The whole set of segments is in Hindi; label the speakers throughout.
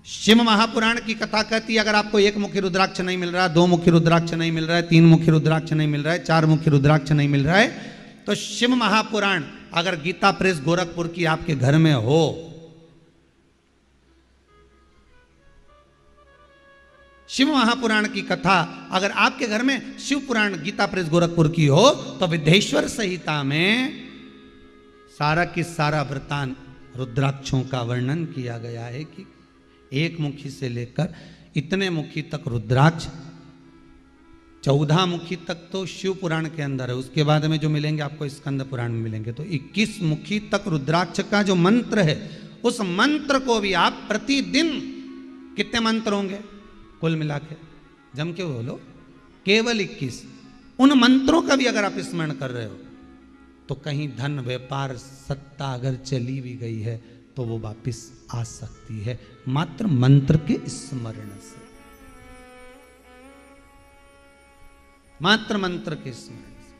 Speaker 1: शिव महापुराण की कथा कहती है अगर आपको एक मुखी रुद्राक्ष नहीं मिल रहा, दो मुखी रुद्राक्ष नहीं मिल रहा है, तीन मुखी रुद्राक्ष नहीं मिल रहा है, चार मुखी रुद्राक्ष नहीं मिल रहा है, तो शिव महापुराण अगर गीता प्रेस गोरखपुर की आपके घर में हो, शिव महापुराण की कथा अगर आपके घर में शिव पुराण गीता प्रेस गोरखपुर की हो, तो विद्धेश्वर संहिता में सारा की सारा वृतांत रुद्राक्षों का वर्णन किया गया है कि एक मुखी से लेकर इतने मुखी तक रुद्राक्ष, 14 मुखी तक तो शिव पुराण के अंदर है, उसके बाद में जो मिलेंगे आपको स्कंद पुराण में मिलेंगे। तो 21 मुखी तक रुद्राक्ष का जो मंत्र है, उस मंत्र को भी आप प्रतिदिन, कितने मंत्र होंगे कुल मिला के, जम के बोलो, केवल 21, उन मंत्रों का भी अगर आप स्मरण कर रहे हो तो कहीं धन व्यापार सत्ता अगर चली भी गई है तो वो वापिस आ सकती है मात्र मंत्र के स्मरण से, मात्र मंत्र के स्मरण से।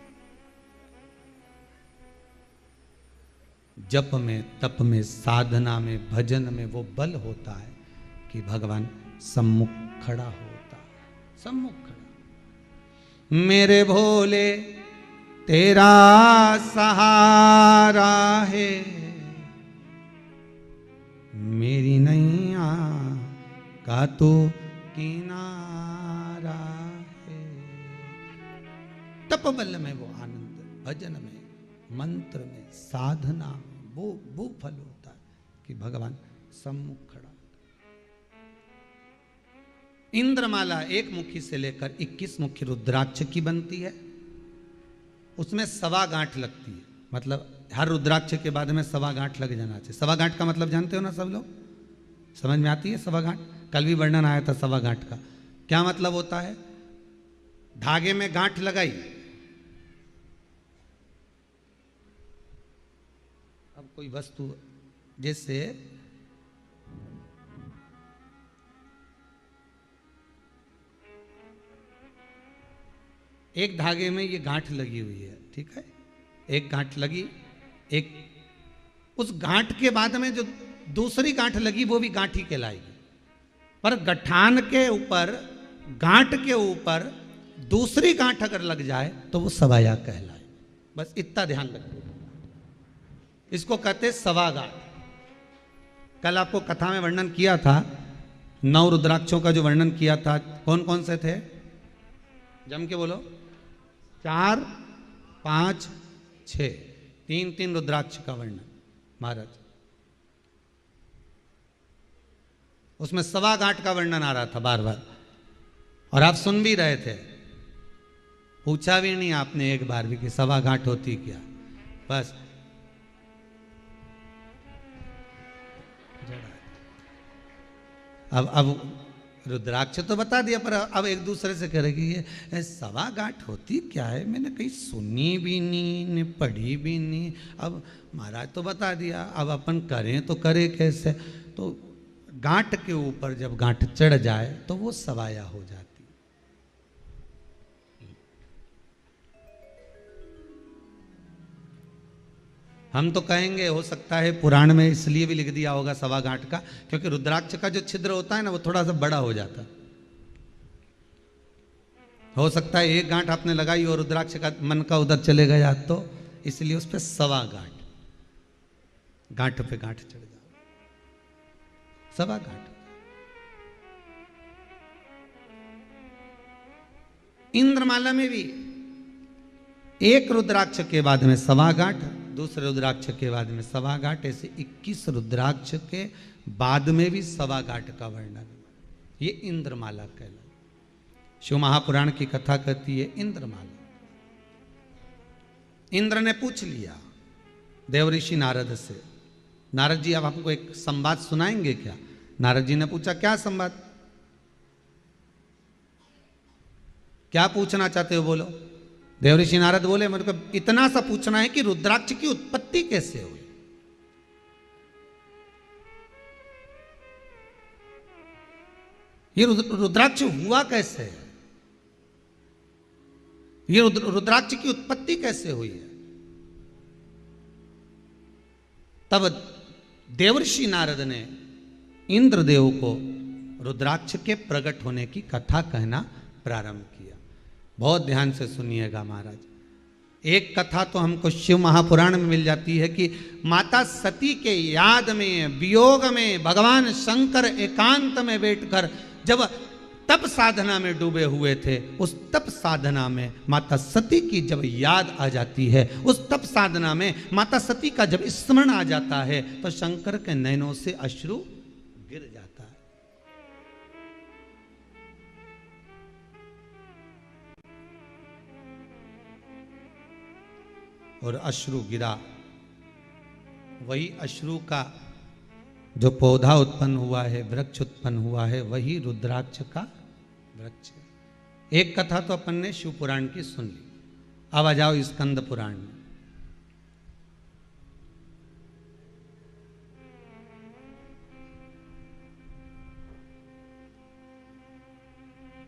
Speaker 1: जप में, तप में, साधना में, भजन में वो बल होता है कि भगवान सम्मुख खड़ा होता है, सम्मुख खड़ा। मेरे भोले तेरा सहारा है, मेरी नैया का तो किनारा है। तप बल में वो आनंद, भजन में, मंत्र में, साधना में वो फल होता है कि भगवान सम्मुख खड़ा। इंद्रमाला एक मुखी से लेकर 21 मुखी रुद्राक्ष की बनती है, उसमें 1.25 गांठ लगती है, मतलब हर रुद्राक्ष के बाद में 1.25 गांठ लग जाना चाहिए। 1.25 गांठ का मतलब जानते हो ना सब लोग, समझ में आती है 1.25 गांठ? कल भी वर्णन आया था 1.25 गांठ का। क्या मतलब होता है? धागे में गांठ लगाई, अब कोई वस्तु जैसे एक धागे में ये गांठ लगी हुई है, ठीक है, एक गांठ लगी, एक उस गांठ के बाद में जो दूसरी गांठ लगी वो भी गांठ ही कहलाएगी, पर गठान के ऊपर, गांठ के ऊपर दूसरी गांठ अगर लग जाए तो वो सवाया कहलाए। बस इतना ध्यान रखिए, इसको कहते 1.25 गांठ। कल आपको कथा में वर्णन किया था, 9 रुद्राक्षों का जो वर्णन किया था, कौन कौन से थे? जम के बोलो। 4, 5, 6, 3 रुद्राक्ष का वर्णन महाराज। उसमें 1.25 गांठ का वर्णन आ रहा था बार बार, और आप सुन भी रहे थे, पूछा भी नहीं आपने एक बार भी कि 1.25 गांठ होती क्या। बस अब रुद्राक्ष तो बता दिया, पर अब एक दूसरे से करेगी ये 1.25 गांठ होती क्या है, मैंने कहीं सुनी भी नहीं, पढ़ी भी नहीं। अब महाराज तो बता दिया, अब अपन करें तो करें कैसे? तो गांठ के ऊपर जब गांठ चढ़ जाए तो वो सवाया हो जाती। हम तो कहेंगे हो सकता है पुराण में इसलिए भी लिख दिया होगा 1.25 गांठ का, क्योंकि रुद्राक्ष का जो छिद्र होता है ना वो थोड़ा सा बड़ा हो जाता। हो सकता है एक गांठ आपने लगाई और रुद्राक्ष का मन का उधर चले गया, तो इसलिए उस पर 1.25 गांठ, गांठ पे गांठ चढ़ जाओ, 1.25 गांठ। इंद्रमाला में भी एक रुद्राक्ष के बाद में 1.25 गांठ, दूसरे रुद्राक्ष के बाद में 1.25 गांठ, ऐसे 21 रुद्राक्ष के बाद में भी 1.25 गांठ का वर्णन। ये इंद्रमाला कहलाती। शिव महापुराण की कथा कहती है इंद्रमाला। इंद्र ने पूछ लिया देवऋषि नारद से, नारद जी अब हमको एक संवाद सुनाएंगे क्या? नारद जी ने पूछा क्या संवाद, क्या पूछना चाहते हो बोलो। देवऋषि नारद बोले मेरे को इतना सा पूछना है कि रुद्राक्ष की उत्पत्ति कैसे हुई। ये रुद्राक्ष हुआ कैसे है, ये रुद्राक्ष की उत्पत्ति कैसे हुई है। तब देवर्षि नारद ने इंद्रदेव को रुद्राक्ष के प्रकट होने की कथा कहना प्रारंभ किया। बहुत ध्यान से सुनिएगा महाराज। एक कथा तो हमको शिव महापुराण में मिल जाती है कि माता सती के याद में, वियोग में भगवान शंकर एकांत में बैठकर जब तप साधना में डूबे हुए थे, उस तप साधना में माता सती की जब याद आ जाती है, उस तप साधना में माता सती का जब स्मरण आ जाता है, तो शंकर के नयनों से अश्रु गिर जाता है। और अश्रु गिरा, वही अश्रु का जो पौधा उत्पन्न हुआ है, वृक्ष उत्पन्न हुआ है, वही रुद्राक्ष का वृक्ष है। एक कथा तो अपन ने शिव पुराण की सुन ली। अब आ जाओ स्कंद पुराण में।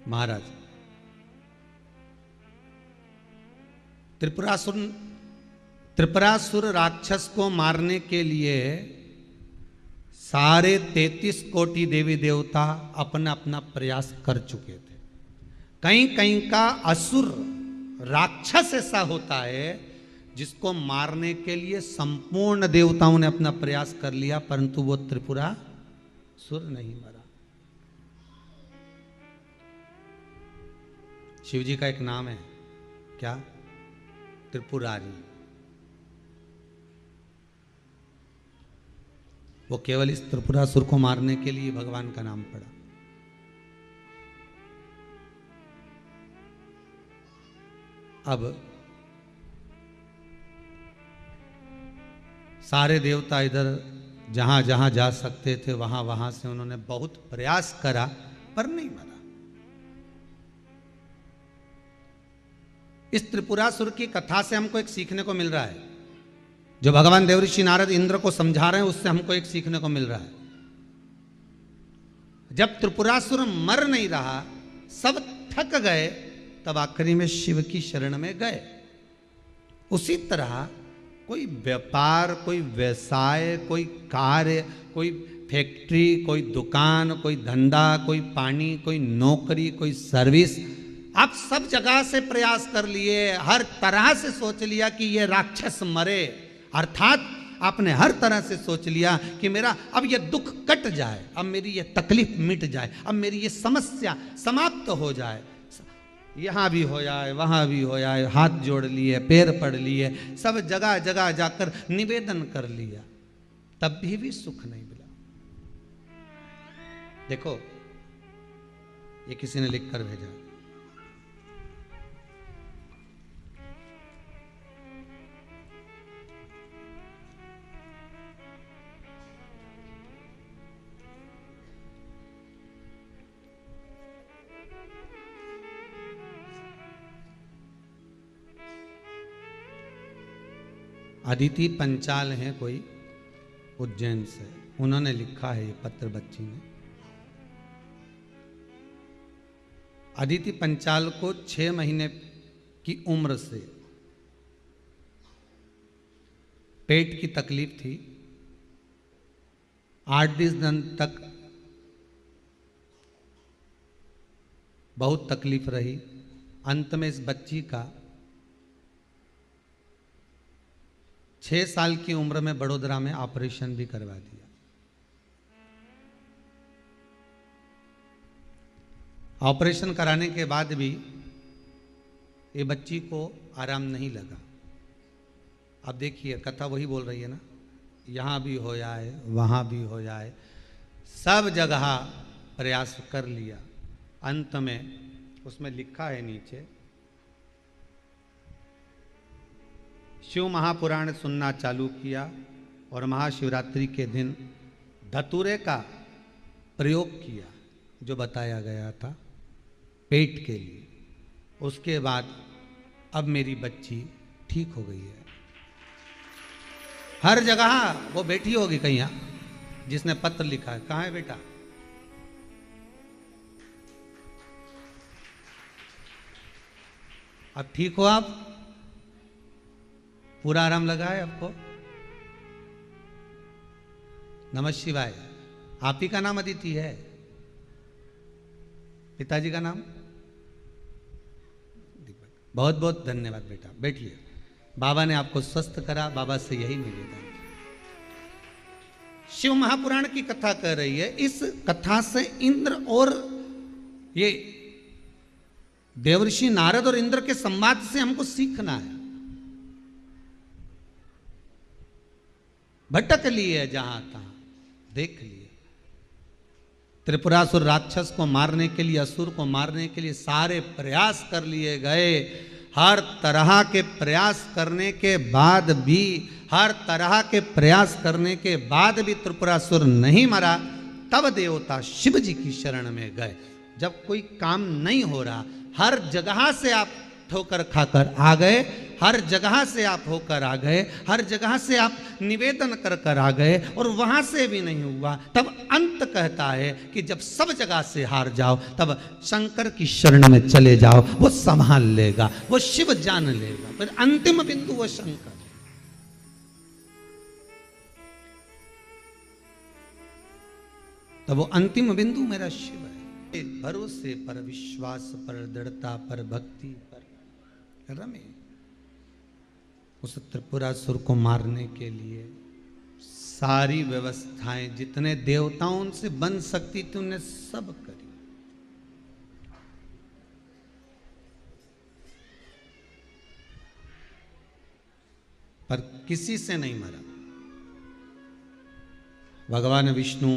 Speaker 1: महाराज त्रिपुरासुर राक्षस को मारने के लिए सारे 33 कोटि देवी देवता अपना अपना प्रयास कर चुके थे। कहीं कहीं का असुर राक्षस ऐसा होता है जिसको मारने के लिए संपूर्ण देवताओं ने अपना प्रयास कर लिया, परंतु वो त्रिपुरासुर नहीं मरा। शिव जी का एक नाम है, क्या? त्रिपुरारी। वो केवल इस त्रिपुरासुर को मारने के लिए भगवान का नाम पड़ा। अब सारे देवता इधर जहां जहां जा सकते थे वहां वहां से उन्होंने बहुत प्रयास करा, पर नहीं मरा। इस त्रिपुरासुर की कथा से हमको एक सीखने को मिल रहा है। जो भगवान देवऋषि नारद इंद्र को समझा रहे हैं, उससे हमको एक सीखने को मिल रहा है। जब त्रिपुरासुर मर नहीं रहा, सब थक गए, तब आखिरी में शिव की शरण में गए। उसी तरह कोई व्यापार, कोई व्यवसाय, कोई कार्य, कोई फैक्ट्री, कोई दुकान, कोई धंधा, कोई पानी, कोई नौकरी, कोई सर्विस, आप सब जगह से प्रयास कर लिए, हर तरह से सोच लिया कि ये राक्षस मरे, अर्थात आपने हर तरह से सोच लिया कि मेरा अब ये दुख कट जाए, अब मेरी ये तकलीफ मिट जाए, अब मेरी ये समस्या समाप्त हो जाए, यहाँ भी हो जाए, वहाँ भी हो जाए, हाथ जोड़ लिए, पैर पड़ लिए, सब जगह जगह जाकर निवेदन कर लिया, तब भी सुख नहीं मिला। देखो, ये किसी ने लिख कर भेजा। अदिति पंचाल हैं कोई उज्जैन से, उन्होंने लिखा है ये पत्र बच्ची ने। अदिति पंचाल को 6 महीने की उम्र से पेट की तकलीफ थी। 8-10 दिन तक बहुत तकलीफ रही। अंत में इस बच्ची का 6 साल की उम्र में बड़ोदरा में ऑपरेशन भी करवा दिया। ऑपरेशन कराने के बाद भी ये बच्ची को आराम नहीं लगा। अब देखिए, कथा वही बोल रही है ना, यहाँ भी हो जाए, वहाँ भी हो जाए, सब जगह प्रयास कर लिया। अंत में उसमें लिखा है नीचे, शिव महापुराण सुनना चालू किया और महाशिवरात्रि के दिन धतूरे का प्रयोग किया जो बताया गया था पेट के लिए। उसके बाद अब मेरी बच्ची ठीक हो गई है। हर जगह वो बैठी होगी कहीं, जिसने पत्र लिखा है। कहाँ है बेटा? अब ठीक हो आप? पूरा आराम लगा है आपको? नमः शिवाय। आप ही का नाम अदिति है? पिताजी का नाम? बहुत बहुत धन्यवाद बेटा, बैठिए। बाबा ने आपको स्वस्थ करा, बाबा से यही निवेदन। शिव महापुराण की कथा कह रही है। इस कथा से इंद्र और ये देवर्षि नारद और इंद्र के संवाद से हमको सीखना है। भटक लिए जहां तहां, देख लिए। त्रिपुरासुर राक्षस को मारने के लिए, असुर को मारने के लिए सारे प्रयास कर लिए गए। हर तरह के प्रयास करने के बाद भी, हर तरह के प्रयास करने के बाद भी त्रिपुरासुर नहीं मरा। तब देवता शिव जी की शरण में गए। जब कोई काम नहीं हो रहा, हर जगह से आप ठोकर खाकर आ गए, हर जगह से आप होकर आ गए, हर जगह से आप निवेदन कर कर आ गए और वहां से भी नहीं हुआ, तब अंत कहता है कि जब सब जगह से हार जाओ तब शंकर की शरण में चले जाओ, वो संभाल लेगा, वो शिव जान लेगा। फिर अंतिम बिंदु वो शंकर। तब वो अंतिम बिंदु मेरा शिव है। भरोसे पर, विश्वास पर, दृढ़ता पर, भक्ति पर रमे। उस त्रिपुरासुर को मारने के लिए सारी व्यवस्थाएं जितने देवताओं से बन सकती थी उन्हें सब करी। पर किसी से नहीं मरा। भगवान विष्णु,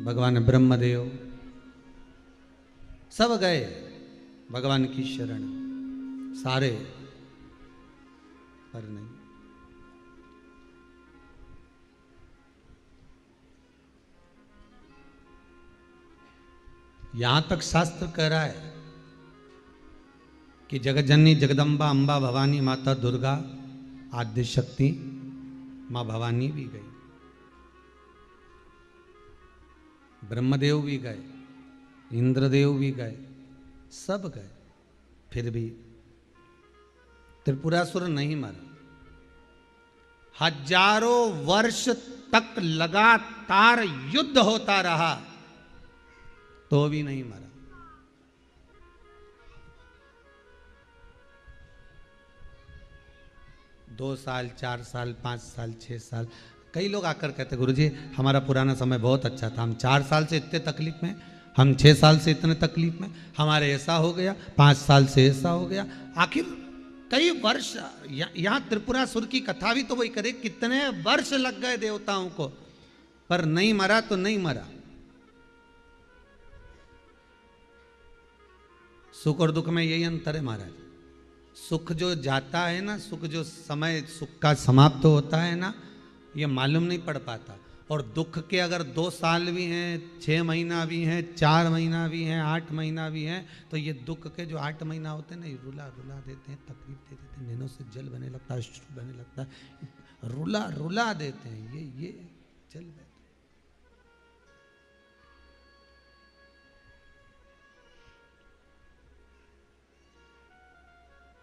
Speaker 1: भगवान ब्रह्मदेव सब गए भगवान की शरण, सारे, पर नहीं। यहां तक शास्त्र कह रहा है कि जगज्जननी जगदम्बा अंबा भवानी माता दुर्गा आद्य शक्ति मां भवानी भी गई, ब्रह्मदेव भी गए, इंद्रदेव भी गए, सब गए, फिर भी त्रिपुरासुर नहीं मरा। हजारों वर्ष तक लगातार युद्ध होता रहा तो भी नहीं मरा। दो साल, 4 साल, 5 साल, 6 साल, कई लोग आकर कहते गुरुजी हमारा पुराना समय बहुत अच्छा था, हम 4 साल से इतने तकलीफ में, हम 6 साल से इतने तकलीफ में, हमारे ऐसा हो गया, 5 साल से ऐसा हो गया। आखिर कई वर्ष, यहां त्रिपुरासुर की कथा भी तो वही करे, कितने वर्ष लग गए देवताओं को, पर नहीं मरा तो नहीं मरा। सुख और दुख में यही अंतर है महाराज। सुख जो जाता है ना, सुख जो समय सुख का समाप्त होता है ना, ये मालूम नहीं पड़ पाता। और दुख के अगर 2 साल भी हैं, 6 महीना भी हैं, 4 महीना भी हैं, 8 महीना भी हैं, तो ये दुख के जो 8 महीना होते हैं ना, ये रुला रुला देते हैं, तकलीफ दे देते हैं, नैनों से जल बने लगता है, अश्रु बने लगता है, रुला रुला देते हैं, ये जल बहते।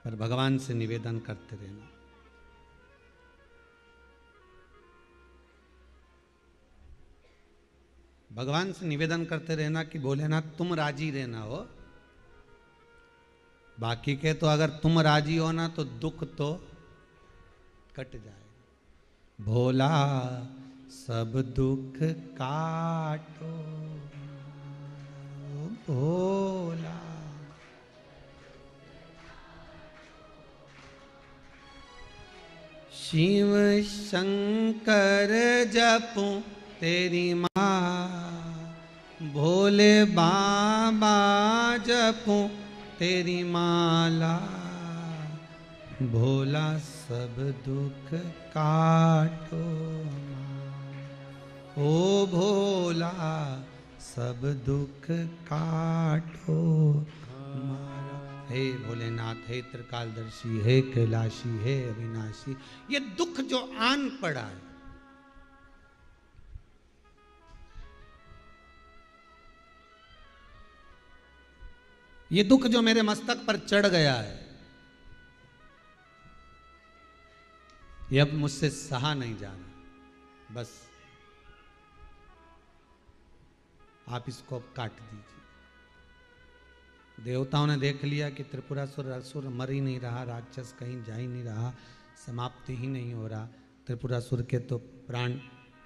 Speaker 1: पर भगवान से निवेदन करते रहना, भगवान से निवेदन करते रहना कि भोलेनाथ तुम राजी रहना हो, बाकी के तो अगर तुम राजी हो ना तो दुख तो कट जाएगा। भोला सब दुख काटो, भोला शिव शंकर जपो तेरी माँ, भोले बाबा जपो तेरी माला, भोला सब दुख काटो, ओ भोला सब दुख काटो मारा। हे भोलेनाथ, हे त्रिकालदर्शी, हे कैलाशी, हे अविनाशी, ये दुख जो आन पड़ा है, ये दुख जो मेरे मस्तक पर चढ़ गया है, ये अब मुझसे सहा नहीं जाना, बस आप इसको अब काट दीजिए। देवताओं ने देख लिया कि त्रिपुरासुर असुर मर ही नहीं रहा, राक्षस कहीं जा ही नहीं रहा, समाप्ति ही नहीं हो रहा, त्रिपुरासुर के तो प्राण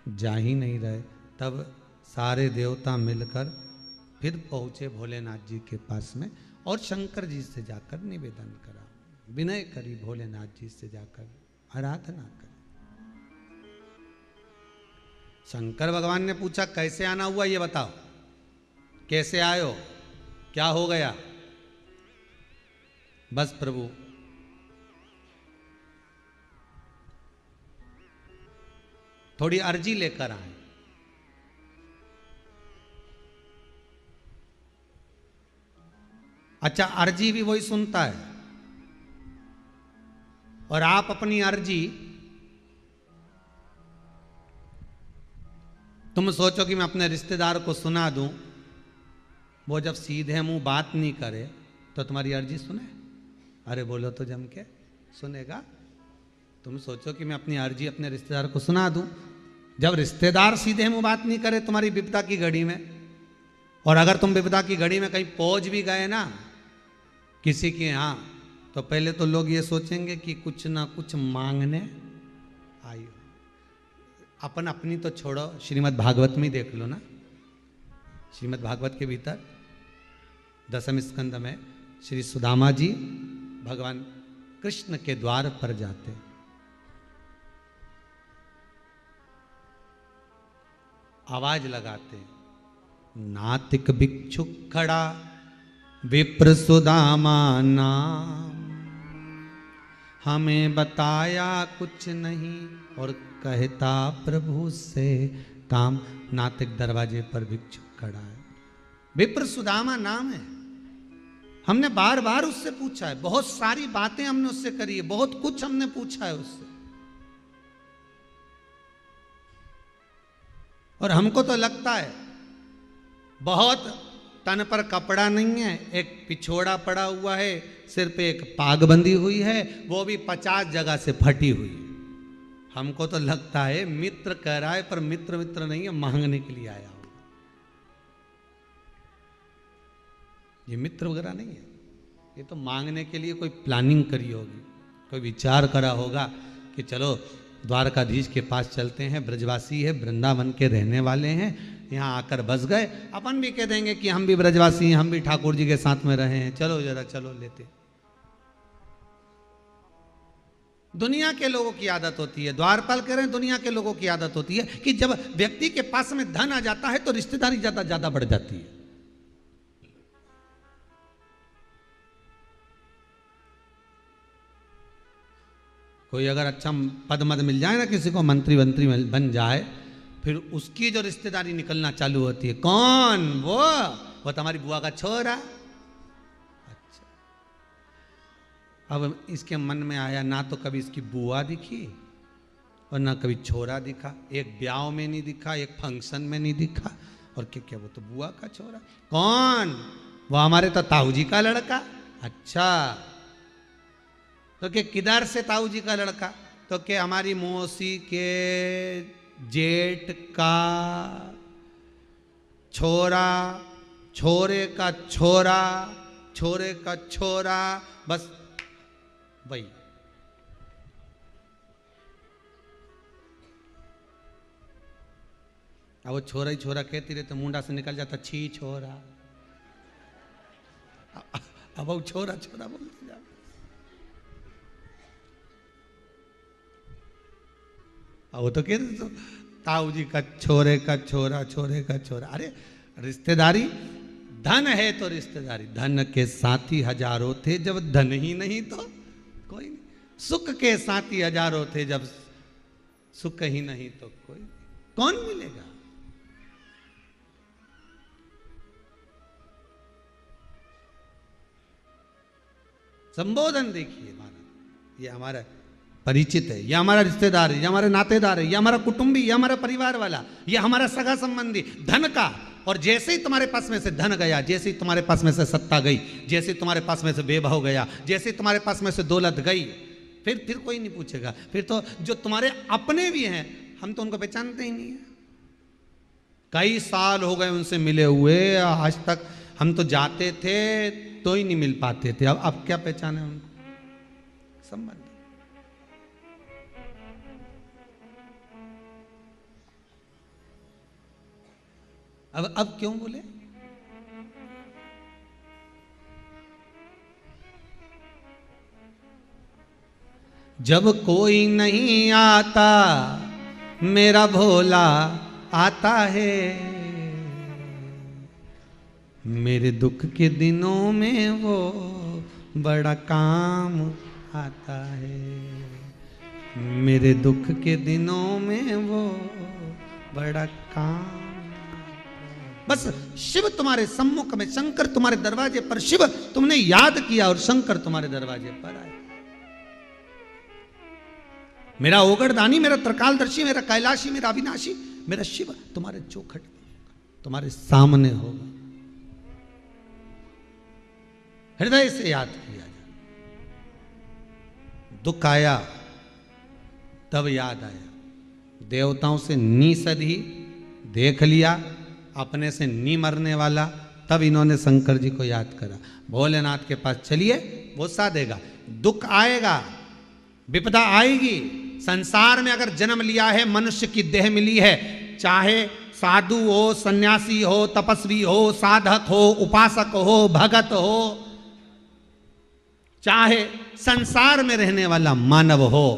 Speaker 1: जा ही नहीं रहे। तब सारे देवता मिलकर फिर पहुँचे भोलेनाथ जी के पास में और शंकर जी से जाकर निवेदन करा, विनय करी भोलेनाथ जी से जाकर आराधना करी। शंकर भगवान ने पूछा कैसे आना हुआ ये बताओ, कैसे आयो, क्या हो गया? बस प्रभु थोड़ी अर्जी लेकर आए। अच्छा, अर्जी भी वही सुनता है और आप अपनी अर्जी तुम सोचो कि मैं अपने रिश्तेदार को सुना दूं, वो जब सीधे मुंह बात नहीं करे तो तुम्हारी अर्जी सुने? अरे बोलो तो जम के सुनेगा। तुम सोचो कि मैं अपनी अर्जी अपने रिश्तेदार को सुना दूं, जब रिश्तेदार सीधे मुंह बात नहीं करे तुम्हारी विपदा की घड़ी में, और अगर तुम विपदा की घड़ी में कहीं पहुंच भी गए ना किसी के यहाँ, तो पहले तो लोग ये सोचेंगे कि कुछ ना कुछ मांगने आई हो। अपन अपनी तो छोड़ो, श्रीमद् भागवत में ही देख लो ना। श्रीमद् भागवत के भीतर 10वें स्कंद में श्री सुदामा जी भगवान कृष्ण के द्वार पर जाते, आवाज लगाते, नातिक भिक्षुक खड़ा विप्र सुदामा नाम, हमें बताया कुछ नहीं और कहता प्रभु से काम। नातिक दरवाजे पर भिक्षुक खड़ा है, विप्र सुदामा नाम है। हमने बार बार उससे पूछा है, बहुत सारी बातें हमने उससे करी है, बहुत कुछ हमने पूछा है उससे, और हमको तो लगता है बहुत तन पर कपड़ा नहीं है, एक पिछोड़ा पड़ा हुआ है, सिर पे एक पाग बंधी हुई है, वो भी 50 जगह से फटी हुई है। हमको तो लगता है मित्र कह रहा है, पर मित्र मित्र नहीं है, मांगने के लिए आया हो। ये मित्र वगैरह नहीं है, ये तो मांगने के लिए कोई प्लानिंग करी होगी, कोई विचार करा होगा कि चलो द्वारकाधीश के पास चलते हैं, ब्रजवासी है, वृंदावन के रहने वाले हैं, यहाँ आकर बस गए, अपन भी कह देंगे कि हम भी ब्रजवासी हैं, हम भी ठाकुर जी के साथ में रहे हैं, चलो जरा चलो लेते। दुनिया के लोगों की आदत होती है, द्वारपाल कह रहे हैं, दुनिया के लोगों की आदत होती है कि जब व्यक्ति के पास में धन आ जाता है तो रिश्तेदारी ज्यादा ज्यादा बढ़ जाती है। कोई अगर अच्छा पद मद मिल जाए ना, किसी को मंत्री वंत्री बन जाए, फिर उसकी जो रिश्तेदारी निकलना चालू होती है। कौन? वो तुम्हारी बुआ का छोरा। अच्छा, अब इसके मन में आया, ना तो कभी इसकी बुआ दिखी और ना कभी छोरा दिखा, एक ब्याह में नहीं दिखा, एक फंक्शन में नहीं दिखा, और क्या क्या वो तो बुआ का छोरा। कौन? वो हमारे तो ताऊ जी का लड़का। अच्छा, तो क्या किधर से ताऊ जी का लड़का? तो क्या हमारी मौसी के जेठ का छोरा, छोरे का छोरा, छोरे का छोरा, बस वही। अब वो छोरा ही छोरा कहती रहे तो मुंडा से निकल जाता छी छोरा। अब वो छोरा छोरा बोलते जा। वो तो कहते तो ताऊ जी का छोरे का छोरा, छोरे का छोरा। अरे रिश्तेदारी धन है तो रिश्तेदारी, धन के साथी हजारों थे जब धन ही नहीं तो कोई नहीं, सुख के साथी हजारों थे जब सुख ही नहीं तो कोई नहीं। कौन मिलेगा? संबोधन देखिए महाराज, ये हमारा परिचित है, ये हमारा रिश्तेदार है, ये हमारे नातेदार है, ये हमारा कुटुंबी, ये हमारा परिवार वाला, ये हमारा सगा संबंधी, धन का। और जैसे ही तुम्हारे पास में से धन गया, जैसे ही तुम्हारे पास में से सत्ता गई, जैसे ही तुम्हारे पास में से वैभव गया, जैसे ही तुम्हारे पास में से दौलत गई, फिर कोई नहीं पूछेगा। फिर तो जो तुम्हारे अपने भी हैं, हम तो उनको पहचानते ही नहीं है। कई साल हो गए उनसे मिले हुए, आज तक हम तो जाते थे तो ही नहीं मिल पाते थे, अब क्या पहचाने उनको संबंध। अब क्यों बोले? जब कोई नहीं आता मेरा भोला आता है, मेरे दुख के दिनों में वो बड़ा काम आता है, मेरे दुख के दिनों में वो बड़ा काम। बस शिव तुम्हारे सम्मुख में, शंकर तुम्हारे दरवाजे पर, शिव तुमने याद किया और शंकर तुम्हारे दरवाजे पर आए। मेरा ओगड़दानी, मेरा त्रिकालदर्शी, मेरा कैलाशी, मेरा अविनाशी, मेरा शिव तुम्हारे चौखट तुम्हारे सामने होगा। हृदय से याद किया जाए। दुख आया तब याद आया, देवताओं से नी सधी देख लिया, अपने से नी मरने वाला, तब इन्होंने शंकर जी को याद करा। भोलेनाथ के पास चलिए, वो साधेगा। दुख आएगा, विपदा आएगी। संसार में अगर जन्म लिया है, मनुष्य की देह मिली है, चाहे साधु हो, सन्यासी हो, तपस्वी हो, साधक हो, उपासक हो, भगत हो, चाहे संसार में रहने वाला मानव हो,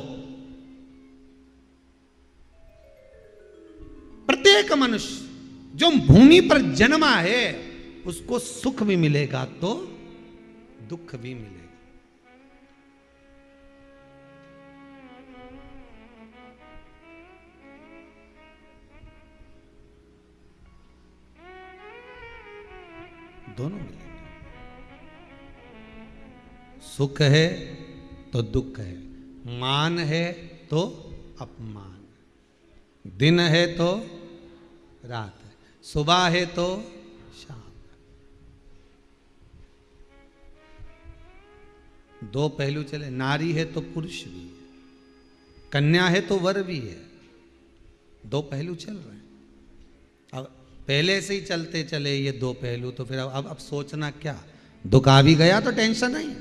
Speaker 1: प्रत्येक मनुष्य जो भूमि पर जन्मा है उसको सुख भी मिलेगा तो दुख भी मिलेगा। दोनों मिलेंगे। सुख है तो दुख है, मान है तो अपमान, दिन है तो रात है, सुबह है तो शाम। दो पहलू चले, नारी है तो पुरुष भी है, कन्या है तो वर भी है, दो पहलू चल रहे हैं। अब पहले से ही चलते चले ये दो पहलू, तो फिर अब सोचना क्या, दुख आ भी गया तो टेंशन नहीं,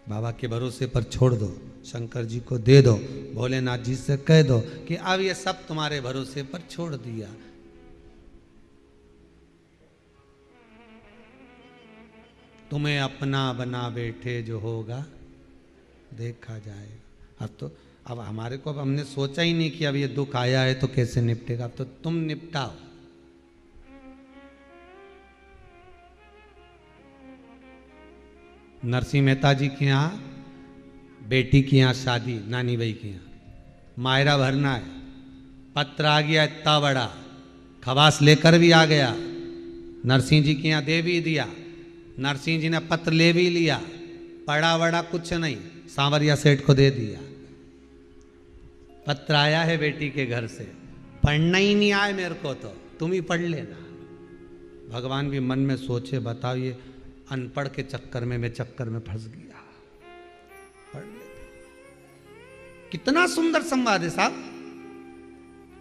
Speaker 1: बाबा के भरोसे पर छोड़ दो, शंकर जी को दे दो, भोलेनाथ जी से कह दो कि अब ये सब तुम्हारे भरोसे पर छोड़ दिया। तुम्हें अपना बना बैठे जो होगा देखा जाएगा। अब हमारे को, अब हमने सोचा ही नहीं कि अब ये दुख आया है तो कैसे निपटेगा, अब तो तुम निपटाओ। नरसिंह मेहता जी के यहाँ बेटी की यहाँ शादी, नानी भाई के यहाँ मायरा भरना है, पत्र आ गया इतना बड़ा, खवास लेकर भी आ गया, नरसिंह जी के यहाँ दे भी दिया, नरसिंह जी ने पत्र ले भी लिया, पढ़ा वड़ा कुछ नहीं, सांवरिया सेठ को दे दिया। पत्र आया है बेटी के घर से, पढ़ना ही नहीं आए मेरे को तो तुम ही पढ़ लेना। भगवान भी मन में सोचे, बताओ ये अनपढ़ के चक्कर में मैं चक्कर में फंस गया। पढ़ लेते। कितना सुंदर संवाद है साहब।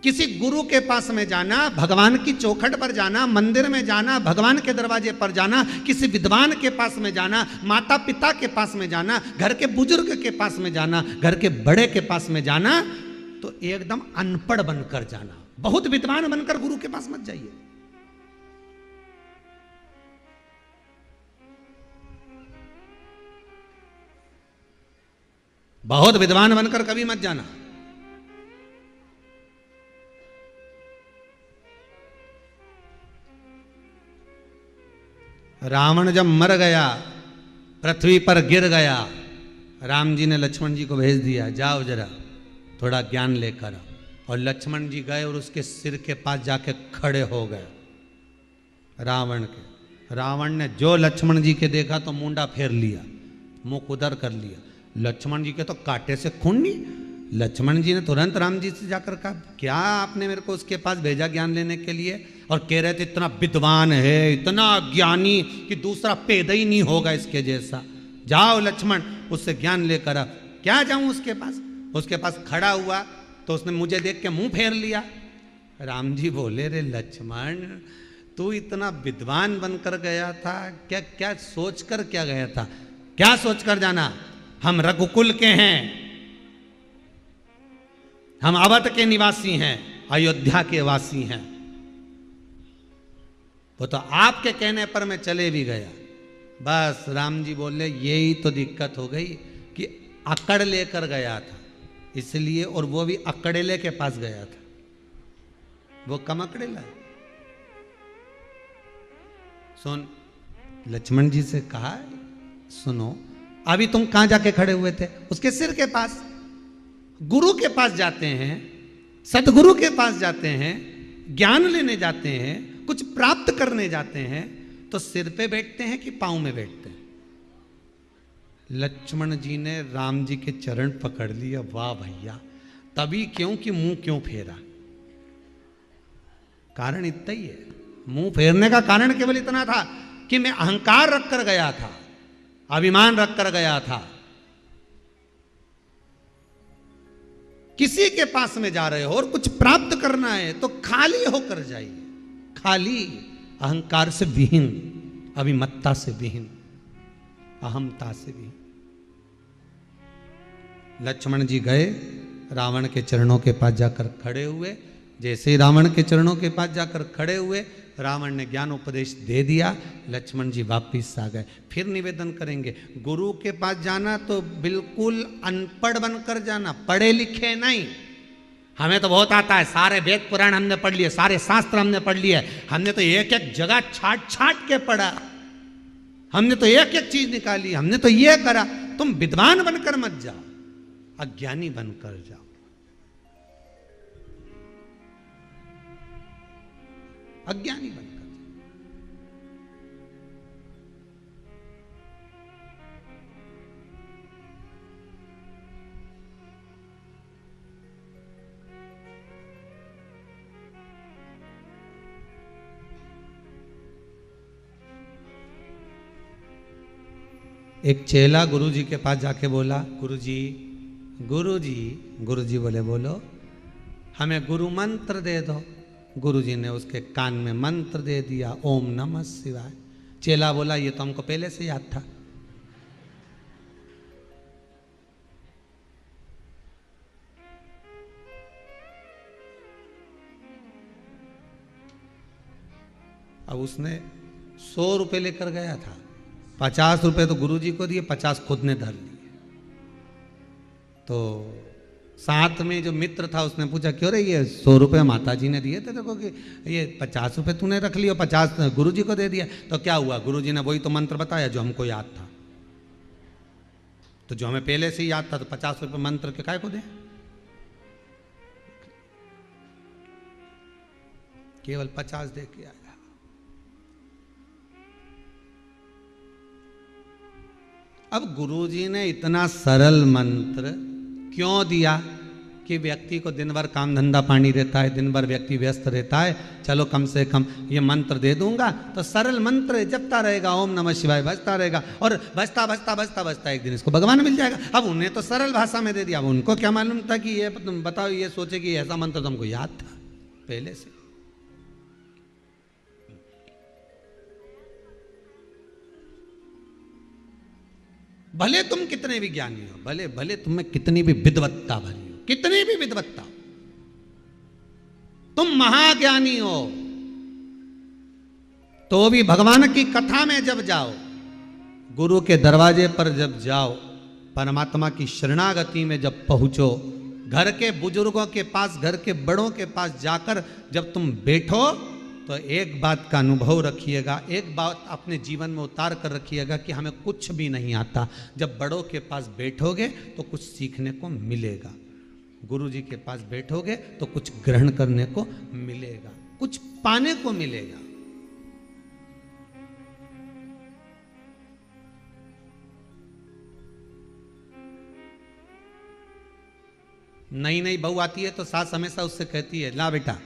Speaker 1: किसी गुरु के पास में जाना, भगवान की चौखट पर जाना, मंदिर में जाना, भगवान के दरवाजे पर जाना, किसी विद्वान के पास में जाना, माता पिता के पास में जाना, घर के बुजुर्ग के पास में जाना, घर के बड़े के पास में जाना, तो एकदम अनपढ़ बनकर जाना। बहुत विद्वान बनकर गुरु के पास मत जाइए। बहुत विद्वान बनकर कभी मत जाना। रावण जब मर गया, पृथ्वी पर गिर गया, राम जी ने लक्ष्मण जी को भेज दिया, जाओ जरा थोड़ा ज्ञान लेकर। और लक्ष्मण जी गए और उसके सिर के पास जाके खड़े हो गए रावण के। रावण ने जो लक्ष्मण जी के देखा तो मुंडा फेर लिया, मुंह उधर कर लिया। लक्ष्मण जी के तो कांटे से खून नहीं। लक्ष्मण जी ने तुरंत राम जी से जाकर कहा, क्या आपने मेरे को उसके पास भेजा ज्ञान लेने के लिए? और कह रहे थे इतना विद्वान है, इतना ज्ञानी कि दूसरा पैदा ही नहीं होगा इसके जैसा। जाओ लक्ष्मण उससे ज्ञान लेकर आ। क्या जाऊं उसके पास? उसके पास खड़ा हुआ तो उसने मुझे देख के मुंह फेर लिया। राम जी बोले, रे लक्ष्मण तू इतना विद्वान बनकर गया था, क्या क्या सोचकर क्या गया था? क्या सोचकर जाना? हम रघुकुल के हैं, हम अवध के निवासी हैं, अयोध्या के वासी हैं। वो तो आपके कहने पर मैं चले भी गया। बस राम जी बोले यही तो दिक्कत हो गई कि अकड़ लेकर गया था इसलिए, और वो भी अकड़ेले के पास गया था। वो कम अकड़ेला है। सुन, लक्ष्मण जी से कहा, सुनो अभी तुम कहां जाके खड़े हुए थे? उसके सिर के पास। गुरु के पास जाते हैं, सदगुरु के पास जाते हैं, ज्ञान लेने जाते हैं, कुछ प्राप्त करने जाते हैं, तो सिर पे बैठते हैं कि पांव में बैठते हैं? लक्ष्मण जी ने राम जी के चरण पकड़ लिया। वाह भैया, तभी क्यों कि मुंह क्यों फेरा? कारण इतना ही है। मुंह फेरने का कारण केवल इतना था कि मैं अहंकार रखकर गया था, अभिमान रखकर गया था। किसी के पास में जा रहे हो और कुछ प्राप्त करना है तो खाली होकर जाइए, खाली, अहंकार से विहीन, अभिमत्ता से विहीन, अहमता से विहीन। लक्ष्मण जी गए, रावण के चरणों के पास जाकर खड़े हुए। जैसे ही रावण के चरणों के पास जाकर खड़े हुए, रावण ने ज्ञान उपदेश दे दिया। लक्ष्मण जी वापिस आ गए। फिर निवेदन करेंगे, गुरु के पास जाना तो बिल्कुल अनपढ़ बनकर जाना, पढ़े लिखे नहीं। हमें तो बहुत आता है, सारे वेद पुराण हमने पढ़ लिए, सारे शास्त्र हमने पढ़ लिए, हमने तो एक एक जगह छाट छाट के पढ़ा, हमने तो एक एक चीज निकाली, हमने तो ये करा। तुम विद्वान बनकर मत जाओ, अज्ञानी बनकर जाओ। अज्ञानी बनकर जाओ। एक चेला गुरुजी के पास जाके बोला, गुरुजी गुरुजी, गुरुजी बोले बोलो, हमें गुरु मंत्र दे दो। गुरुजी ने उसके कान में मंत्र दे दिया, ओम नमः शिवाय। चेला बोला ये तो हमको पहले से याद था। अब उसने 100 रुपए लेकर गया था, 50 रुपए तो गुरुजी को दिए, 50 खुद ने धर लिए। तो साथ में जो मित्र था उसने पूछा, क्यों रे ये 100 रुपये माता जी ने दिए थे देखो, कि ये 50 रुपये तूने रख लिया, 50 गुरुजी को दे दिया। तो क्या हुआ? गुरुजी ने वही तो मंत्र बताया जो हमको याद था। तो जो हमें पहले से याद था, तो 50 रुपये मंत्र के काय को दे? केवल 50 दे के आया। अब गुरुजी ने इतना सरल मंत्र क्यों दिया कि व्यक्ति को दिन भर काम धंधा पानी रहता है, दिन भर व्यक्ति व्यस्त रहता है, चलो कम से कम ये मंत्र दे दूंगा तो सरल मंत्र जपता रहेगा, ओम नमः शिवाय बजता रहेगा, और बजता बजता बजता बजता एक दिन इसको भगवान मिल जाएगा। अब उन्हें तो सरल भाषा में दे दिया, अब उनको क्या मालूम था कि ये तुम बताओ, ये सोचे कि ऐसा मंत्र तुमको याद था पहले से। भले तुम कितने भी ज्ञानी हो, भले भले तुम्हें कितनी भी विद्वत्ता भरी हो, कितनी भी विद्वत्ता, तुम महाज्ञानी हो, तो भी भगवान की कथा में जब जाओ, गुरु के दरवाजे पर जब जाओ, परमात्मा की शरणागति में जब पहुंचो, घर के बुजुर्गों के पास, घर के बड़ों के पास जाकर जब तुम बैठो, तो एक बात का अनुभव रखिएगा, एक बात अपने जीवन में उतार कर रखिएगा कि हमें कुछ भी नहीं आता। जब बड़ों के पास बैठोगे तो कुछ सीखने को मिलेगा, गुरु जी के पास बैठोगे तो कुछ ग्रहण करने को मिलेगा, कुछ पाने को मिलेगा। नई नई बहू आती है तो सास हमेशा उससे कहती है, ला बेटा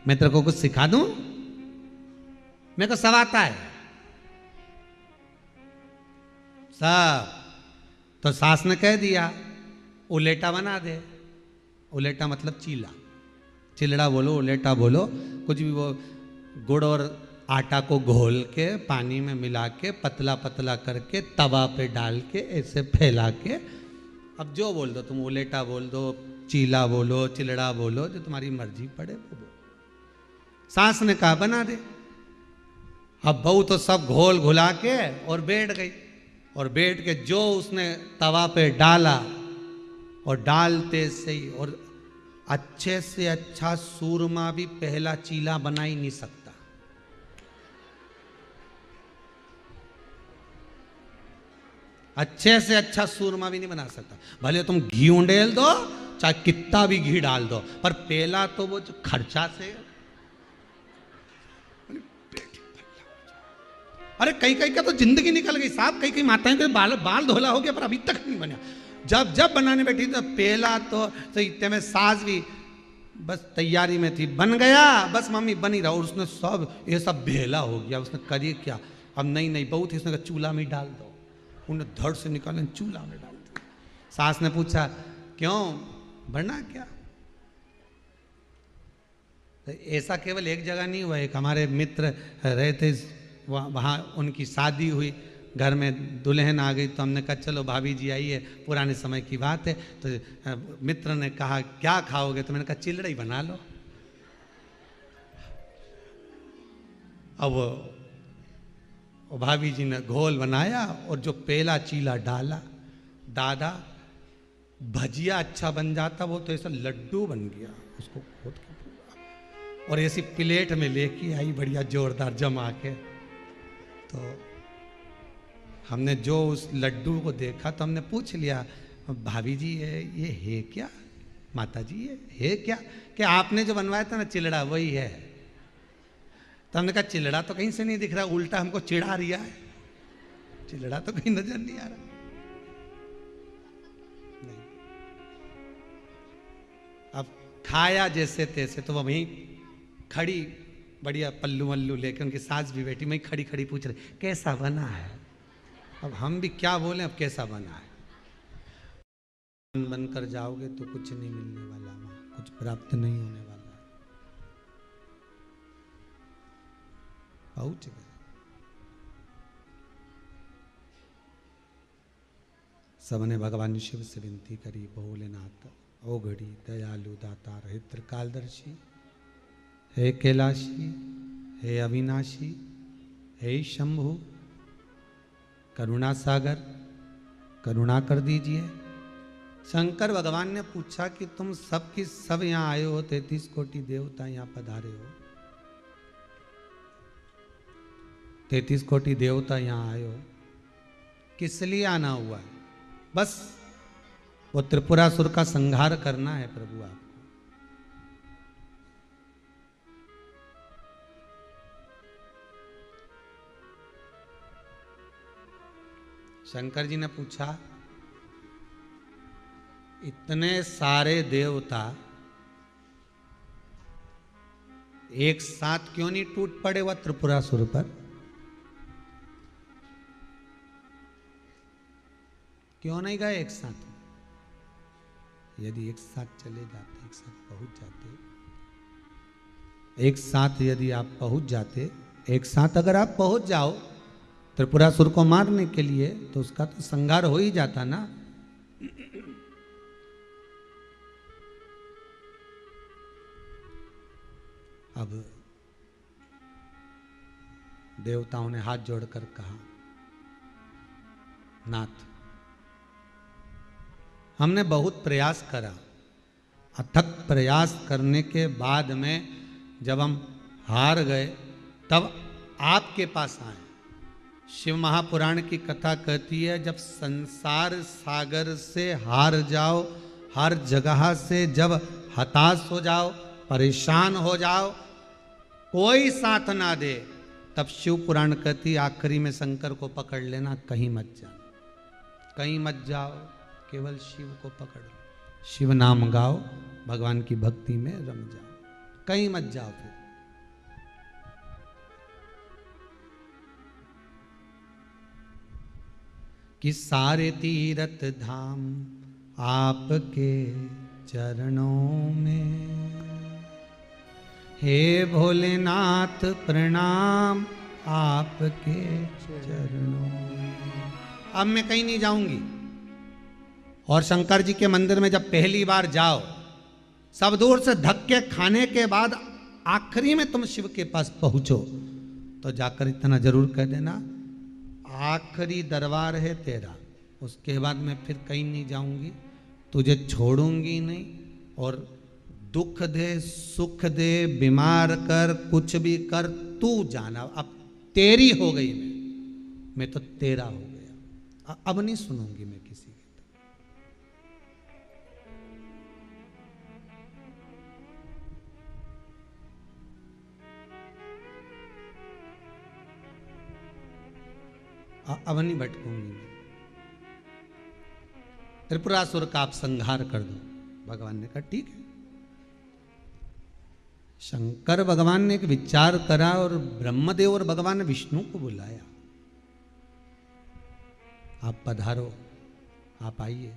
Speaker 1: मैं तेरे को कुछ सिखा दूं, मेरे को सब आता है सब। तो सास ने कह दिया उलेटा बना दे। उलेटा मतलब चीला, चिलड़ा बोलो, उलेटा बोलो, कुछ भी वो गुड़ और आटा को घोल के पानी में मिला के पतला पतला करके तवा पे डाल के ऐसे फैला के, अब जो बोल दो तुम, उलेटा बोल दो, चीला बोलो, चिलड़ा बोलो, जो तुम्हारी मर्जी पड़े वो बोलो। सास ने कहा बना दे। अब बहू तो सब घोल घुला के और बैठ गई, और बैठ के जो उसने तवा पे डाला, और डालते से ही, और अच्छे से अच्छा सूरमा भी पहला चीला बना ही नहीं सकता। अच्छे से अच्छा सूरमा भी नहीं बना सकता, भले तुम घी उंडेल दो, चाहे कितना भी घी डाल दो, पर पहला तो वो जो खर्चा से, अरे कई कई का तो जिंदगी निकल गई साहब, कई कई माताएं के बाल धोला हो गया पर अभी तक नहीं बना। जब बनाने बैठी तो पहला तो इतने में सास भी बस तैयारी में थी, बन गया, बस मम्मी बन ही रहा, और उसने सब ये सब भेला हो गया। उसने करिए क्या, अब नहीं बहुत ही, उसने कहा चूल्हा में डाल दो, उन्हें धड़ से निकाले चूल्हा में डाल दिया। सास ने पूछा क्यों, बनना क्या? तो ऐसा केवल एक जगह नहीं हुआ, एक हमारे मित्र रहते वहाँ उनकी शादी हुई, घर में दुल्हन आ गई, तो हमने कहा चलो भाभी जी आइए, पुराने समय की बात है। तो मित्र ने कहा क्या खाओगे, तो मैंने कहा चिलड़ा ही बना लो। अब भाभी जी ने घोल बनाया और जो पहला चीला डाला, दादा भजिया अच्छा बन जाता, वो तो ऐसा लड्डू बन गया, उसको खोद के पूरा, और ऐसी प्लेट में लेके आई बढ़िया जोरदार जमा के। तो हमने जो उस लड्डू को देखा तो हमने पूछ लिया भाभी जी ये है क्या, माता जी ये है क्या? कि आपने जो बनवाया था ना चिलड़ा वही है। तो हमने कहा चिलड़ा तो कहीं से नहीं दिख रहा, उल्टा हमको चिढ़ा रिया है, चिलड़ा तो कहीं नजर नहीं आ रहा। नहीं, अब खाया जैसे तैसे, तो वो वहीं खड़ी बढ़िया पल्लू वल्लू लेके, उनकी सास भी बैठी, मैं खड़ी खड़ी पूछ रही कैसा बना है। अब हम भी क्या बोले, अब कैसा बना है। बनकर जाओगे तो कुछ नहीं मिलने वाला, कुछ प्राप्त नहीं होने वाला। पहुंच गए। सबने भगवान शिव से विनती करी, भोलेनाथ ओ घड़ी दयालु दातार हे त्रिकालदर्शी, हे कैलाशी, हे अविनाशी, हे शंभु, करुणा सागर, करुणा कर दीजिए। शंकर भगवान ने पूछा कि तुम सब की सब यहाँ आए हो, 33 कोटि देवता यहाँ पधारे हो, 33 कोटि देवता यहाँ आए हो, किस लिए आना हुआ है? बस वो त्रिपुरासुर का संहार करना है प्रभु आपको। शंकर जी ने पूछा इतने सारे देवता एक साथ क्यों नहीं टूट पड़े वह त्रिपुरासुर पर? क्यों नहीं गए एक साथ? यदि एक साथ चले जाते, एक साथ पहुंच जाते, एक साथ यदि आप पहुंच जाते, एक साथ अगर आप पहुंच जाओ त्रिपुरासुर को मारने के लिए, तो उसका तो संहार हो ही जाता ना। अब देवताओं ने हाथ जोड़कर कहा नाथ हमने बहुत प्रयास करा, अथक प्रयास करने के बाद में जब हम हार गए तब आपके पास आए। शिव महापुराण की कथा कहती है जब संसार सागर से हार जाओ, हर जगह से जब हताश हो जाओ, परेशान हो जाओ, कोई साथ ना दे, तब शिव पुराण कहती आखिरी में शंकर को पकड़ लेना, कहीं मत जाओ, कहीं मत जाओ, केवल शिव को पकड़ लो, शिव नाम गाओ, भगवान की भक्ति में रम जाओ, कहीं मत जाओ। फिर कि सारे तीर्थ धाम आपके चरणों में, हे भोलेनाथ प्रणाम आपके चरणों में। अब मैं कहीं नहीं जाऊंगी। और शंकर जी के मंदिर में जब पहली बार जाओ, सब दूर से धक्के खाने के बाद आखिरी में तुम शिव के पास पहुंचो तो जाकर इतना जरूर कह देना, आखिरी दरबार है तेरा, उसके बाद मैं फिर कहीं नहीं जाऊंगी, तुझे छोड़ूंगी नहीं, और दुख दे सुख दे बीमार कर कुछ भी कर, तू जाना, अब तेरी हो गई मैं तो तेरा हो गया, अब नहीं सुनूंगी मैं किसी की। अब नहीं भटकूंगी मैं। त्रिपुरासुर का आप संहार कर दो। भगवान ने कहा ठीक है। शंकर भगवान ने एक विचार करा और ब्रह्मदेव और भगवान ने विष्णु को बुलाया, आप पधारो, आप आइए।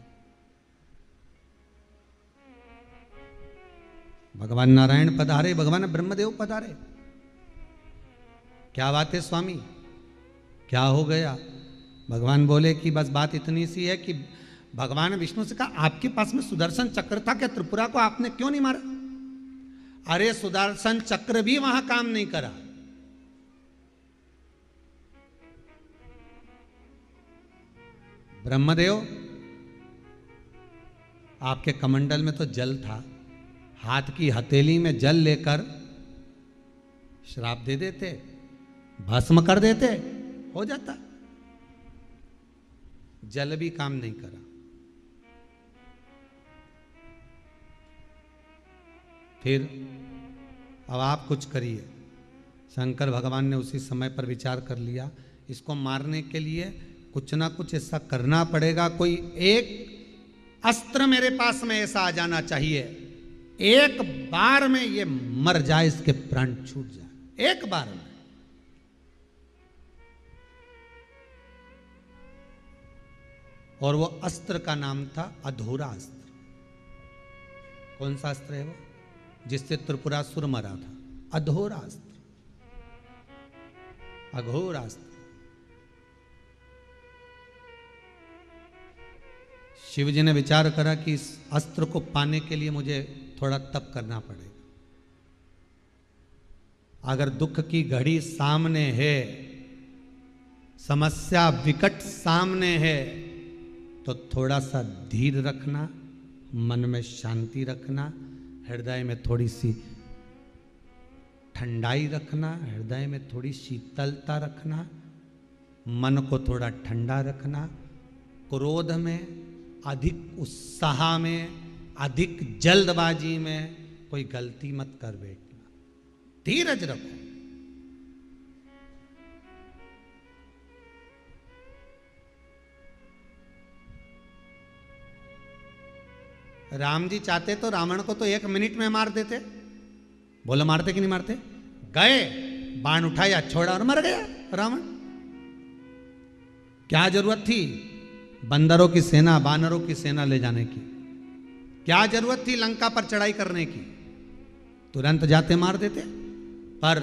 Speaker 1: भगवान नारायण पधारे, भगवान ब्रह्मदेव पधारे। क्या बात है स्वामी, क्या हो गया? भगवान बोले कि बस बात इतनी सी है कि भगवान विष्णु से कहा, आपके पास में सुदर्शन चक्र था, क्या त्रिपुरा को आपने क्यों नहीं मारा? अरे सुदर्शन चक्र भी वहां काम नहीं करा। ब्रह्मदेव, आपके कमंडल में तो जल था, हाथ की हथेली में जल लेकर श्राप दे देते, भस्म कर देते, हो जाता। जल भी काम नहीं करा। फिर अब आप कुछ करिए। शंकर भगवान ने उसी समय पर विचार कर लिया, इसको मारने के लिए कुछ ना कुछ ऐसा करना पड़ेगा, कोई एक अस्त्र मेरे पास में ऐसा आ जाना चाहिए, एक बार में ये मर जाए, इसके प्राण छूट जाए, एक बार में। और वो अस्त्र का नाम था अधूरा अस्त्र। कौन सा अस्त्र है वो? जिससे त्रिपुरासुर मरा था। अधूरा अस्त्र, अघोर अस्त्र। शिव जी ने विचार करा कि इस अस्त्र को पाने के लिए मुझे थोड़ा तप करना पड़ेगा। अगर दुख की घड़ी सामने है, समस्या विकट सामने है, तो थोड़ा सा धीर रखना, मन में शांति रखना, हृदय में थोड़ी सी ठंडाई रखना, हृदय में थोड़ी शीतलता रखना, मन को थोड़ा ठंडा रखना, क्रोध में, अधिक उत्साह में, अधिक जल्दबाजी में कोई गलती मत कर बैठना, धीरज रखो। राम जी चाहते तो रावण को तो 1 मिनट में मार देते। बोलो मारते कि नहीं मारते? गए, बाण उठाया, छोड़ा और मर गया रावण। क्या जरूरत थी बंदरों की सेना, बानरों की सेना ले जाने की? क्या जरूरत थी लंका पर चढ़ाई करने की? तुरंत जाते मार देते। पर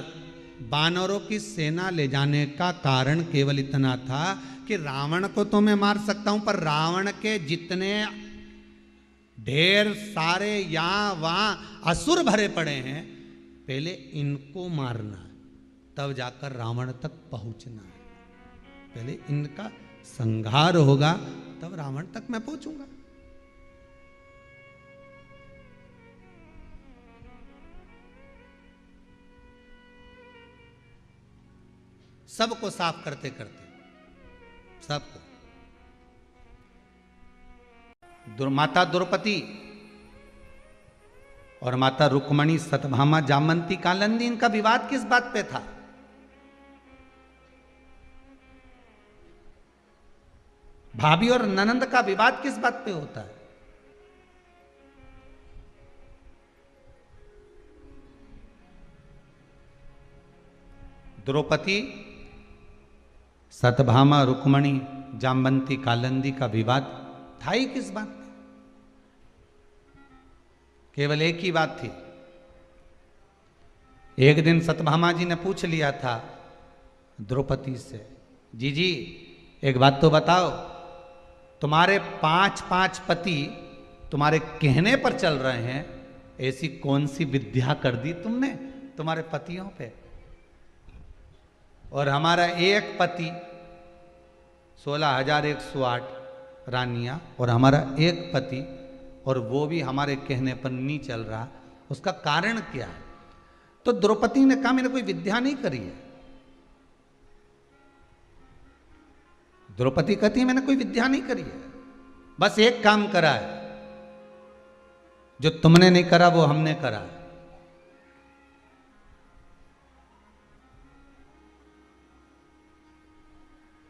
Speaker 1: बानरों की सेना ले जाने का कारण केवल इतना था कि रावण को तो मैं मार सकता हूं, पर रावण के जितने ढेर सारे यहां वहां असुर भरे पड़े हैं, पहले इनको मारना, तब जाकर रावण तक पहुंचना है। पहले इनका संहार होगा, तब रावण तक मैं पहुंचूंगा। सबको साफ करते करते, सबको। माता द्रौपदी और माता रुक्मणी, सत्यभामा, जामंती, कालिंदी, इनका विवाद किस बात पे था? भाभी और ननंद का विवाद किस बात पे होता है? द्रौपदी, सत्यभामा, रुक्मणी, जामवंती, कालिंदी का विवाद था ही किस बात पे? केवल एक ही बात थी, एक दिन सत्यभामा जी ने पूछ लिया था द्रौपदी से, जी एक बात तो बताओ, तुम्हारे 5 पति तुम्हारे कहने पर चल रहे हैं, ऐसी कौन सी विद्या कर दी तुमने तुम्हारे पतियों पे? और हमारा एक पति 16,108 रानियां, और हमारा एक पति, और वो भी हमारे कहने पर नहीं चल रहा, उसका कारण क्या है? तो द्रौपदी ने कहा मैंने कोई विद्या नहीं करी है। द्रौपदी कहती है मैंने कोई विद्या नहीं करी है, बस एक काम करा है, जो तुमने नहीं करा वो हमने करा है।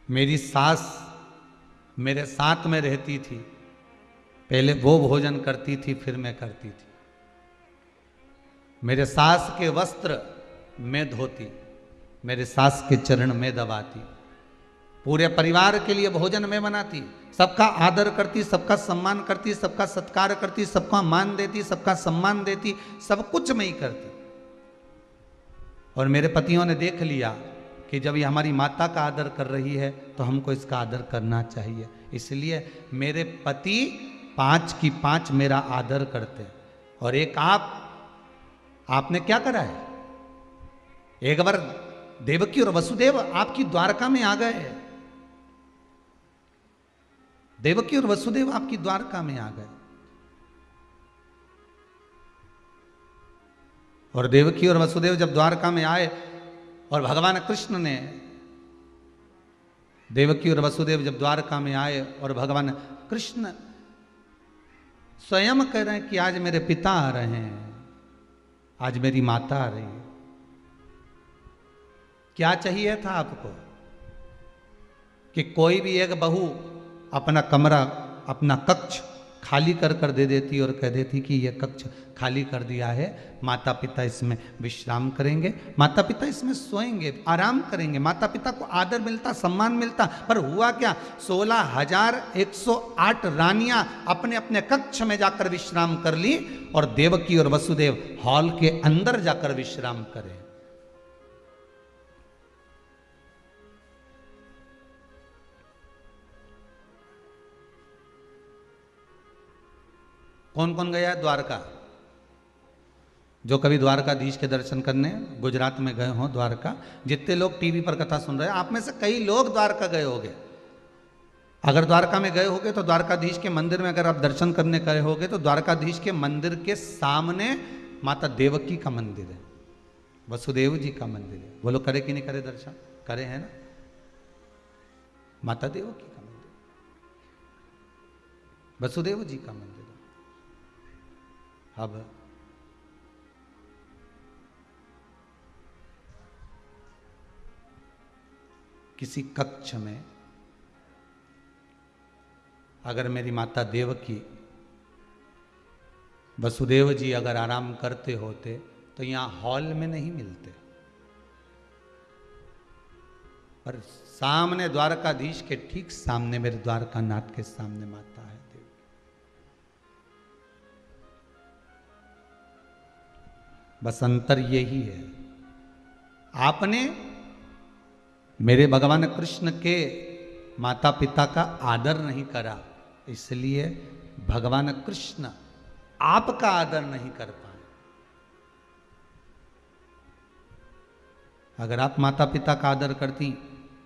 Speaker 1: मेरी सास मेरे साथ में रहती थी, पहले वो भोजन करती थी फिर मैं करती थी। मेरे सास के वस्त्र मैं धोती, मेरे सास के चरण में दबाती, पूरे परिवार के लिए भोजन में बनाती, सबका आदर करती, सबका सम्मान करती, सबका सत्कार करती, सबका मान देती, सबका सम्मान देती, सब कुछ मैं ही करती। और मेरे पतियों ने देख लिया कि जब ये हमारी माता का आदर कर रही है तो हमको इसका आदर करना चाहिए, इसलिए मेरे पति 5 की 5 मेरा आदर करते। और एक आपने क्या करा है? एक बार देवकी और वसुदेव आपकी द्वारका में आ गए, देवकी और वसुदेव आपकी द्वारका में आ गए, और देवकी और वसुदेव जब द्वारका में आए और भगवान कृष्ण ने, देवकी और वसुदेव जब द्वारका में आए और भगवान कृष्ण स्वयं कह रहे हैं कि आज मेरे पिता आ रहे हैं, आज मेरी माता आ रही है, क्या चाहिए था आपको? कि कोई भी एक बहू अपना कमरा, अपना कक्ष खाली कर दे देती और कह देती कि यह कक्ष खाली कर दिया है, माता पिता इसमें विश्राम करेंगे, माता पिता इसमें सोएंगे, आराम करेंगे, माता पिता को आदर मिलता, सम्मान मिलता। पर हुआ क्या? 16,108 रानियां अपने अपने कक्ष में जाकर विश्राम कर ली, और देवकी और वसुदेव हॉल के अंदर जाकर विश्राम करें। कौन कौन गया है द्वारका? जो कभी द्वारकाधीश के दर्शन करने गुजरात में गए हों द्वारका, जितने लोग टीवी पर कथा सुन रहे हैं, आप में से कई लोग द्वारका गए होंगे। अगर द्वारका में गए होंगे तो द्वारकाधीश के मंदिर में अगर आप दर्शन करने गए होंगे तो द्वारकाधीश के मंदिर के सामने माता देवकी का मंदिर है, वसुदेव जी का मंदिर है। वो लोग करे कि नहीं करे दर्शन? करे हैं ना? माता देवकी का मंदिर, वसुदेव जी का मंदिर। अब किसी कक्ष में अगर मेरी माता देवकी, वसुदेव जी अगर आराम करते होते तो यहां हॉल में नहीं मिलते, पर सामने द्वारकाधीश के ठीक सामने, मेरे द्वारकानाथ के सामने माता है देवकी। बस अंतर यही है, आपने मेरे भगवान कृष्ण के माता पिता का आदर नहीं करा, इसलिए भगवान कृष्ण आपका आदर नहीं कर पाए। अगर आप माता पिता का आदर करती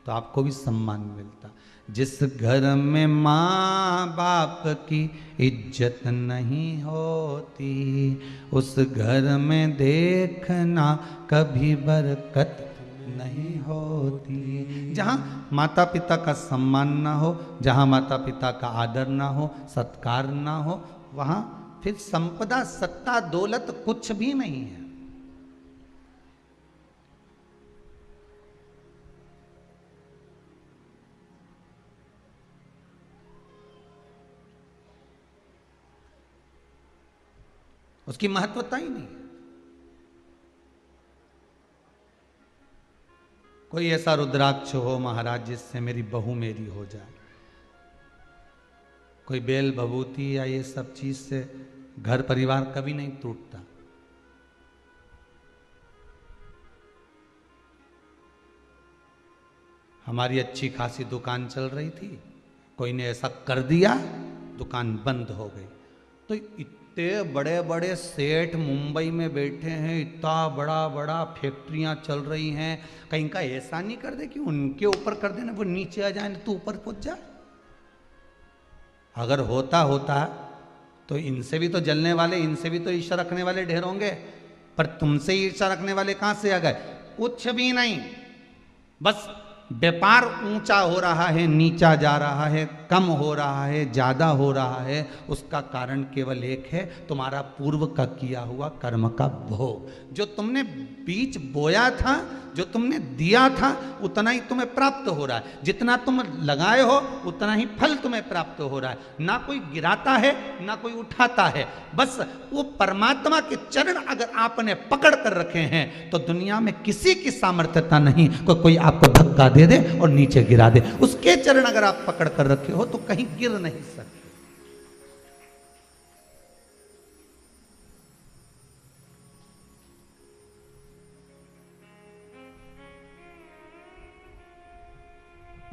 Speaker 1: तो आपको भी सम्मान मिलता। जिस घर में माँ बाप की इज्जत नहीं होती, उस घर में देखना कभी बरकत नहीं होती। जहाँ माता पिता का सम्मान ना हो, जहाँ माता पिता का आदर ना हो, सत्कार ना हो, वहाँ फिर संपदा, सत्ता, दौलत कुछ भी नहीं है। उसकी महत्वता ही नहीं है। कोई ऐसा रुद्राक्ष हो महाराज जिससे मेरी बहू मेरी हो जाए, कोई बेल भभूति या ये सब चीज से घर परिवार कभी नहीं टूटता। हमारी अच्छी खासी दुकान चल रही थी, कोई ने ऐसा कर दिया, दुकान बंद हो गई। तो इतने बड़े बड़े सेठ मुंबई में बैठे हैं, इतना बड़ा बड़ा फैक्ट्रियां चल रही हैं, कहीं का ऐसा नहीं कर दे कि उनके ऊपर कर देना, वो नीचे आ जाए तो ऊपर पहुंच जाए। अगर होता तो इनसे भी तो जलने वाले, इनसे भी तो ईर्ष्या रखने वाले ढेर होंगे, पर तुमसे ईर्ष्या रखने वाले कहां से आ गए? कुछ भी नहीं, बस व्यापार ऊंचा हो रहा है, नीचा जा रहा है, कम हो रहा है, ज्यादा हो रहा है, उसका कारण केवल एक है, तुम्हारा पूर्व का किया हुआ कर्म का भोग। जो तुमने बीज बोया था, जो तुमने दिया था, उतना ही तुम्हें प्राप्त हो रहा है। जितना तुम लगाए हो उतना ही फल तुम्हें प्राप्त हो रहा है। ना कोई गिराता है, ना कोई उठाता है। बस वो परमात्मा के चरण अगर आपने पकड़ कर रखे हैं तो दुनिया में किसी की सामर्थ्यता नहीं कोई आपको धक्का दे दे और नीचे गिरा दे। उसके चरण अगर आप पकड़ कर रखे हो तो कहीं गिर नहीं सकते।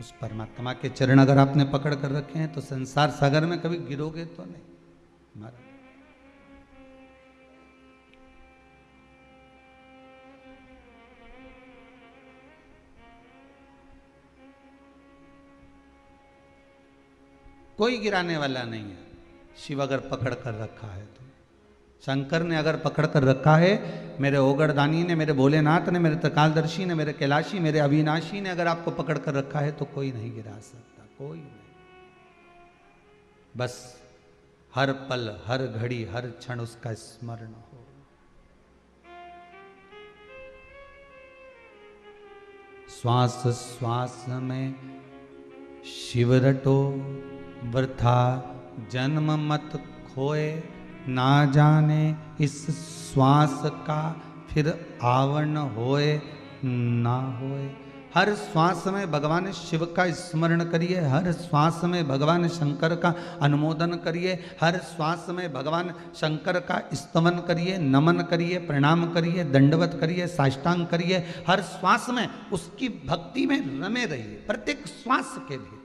Speaker 1: उस परमात्मा के चरण अगर आपने पकड़ कर रखे हैं तो संसार सागर में कभी गिरोगे तो नहीं। महाराज कोई गिराने वाला नहीं है। शिव अगर पकड़ कर रखा है तो, शंकर ने अगर पकड़ कर रखा है, मेरे ओगरदानी ने, मेरे भोलेनाथ ने, मेरे त्रिकालदर्शी ने, मेरे कैलाशी, मेरे अविनाशी ने अगर आपको पकड़ कर रखा है तो कोई नहीं गिरा सकता, कोई नहीं। बस हर पल, हर घड़ी, हर क्षण उसका स्मरण हो। श्वास श्वास में शिव रटो, वृथा जन्म मत खोए, ना जाने इस श्वास का फिर आवरण होए ना होए। हर श्वास में भगवान शिव का स्मरण करिए, हर श्वास में भगवान शंकर का अनुमोदन करिए, हर श्वास में भगवान शंकर का स्तवन करिए, नमन करिए, प्रणाम करिए, दंडवत करिए, साष्टांग करिए। हर श्वास में उसकी भक्ति में रमे रहिए, प्रत्येक श्वास के भीतर,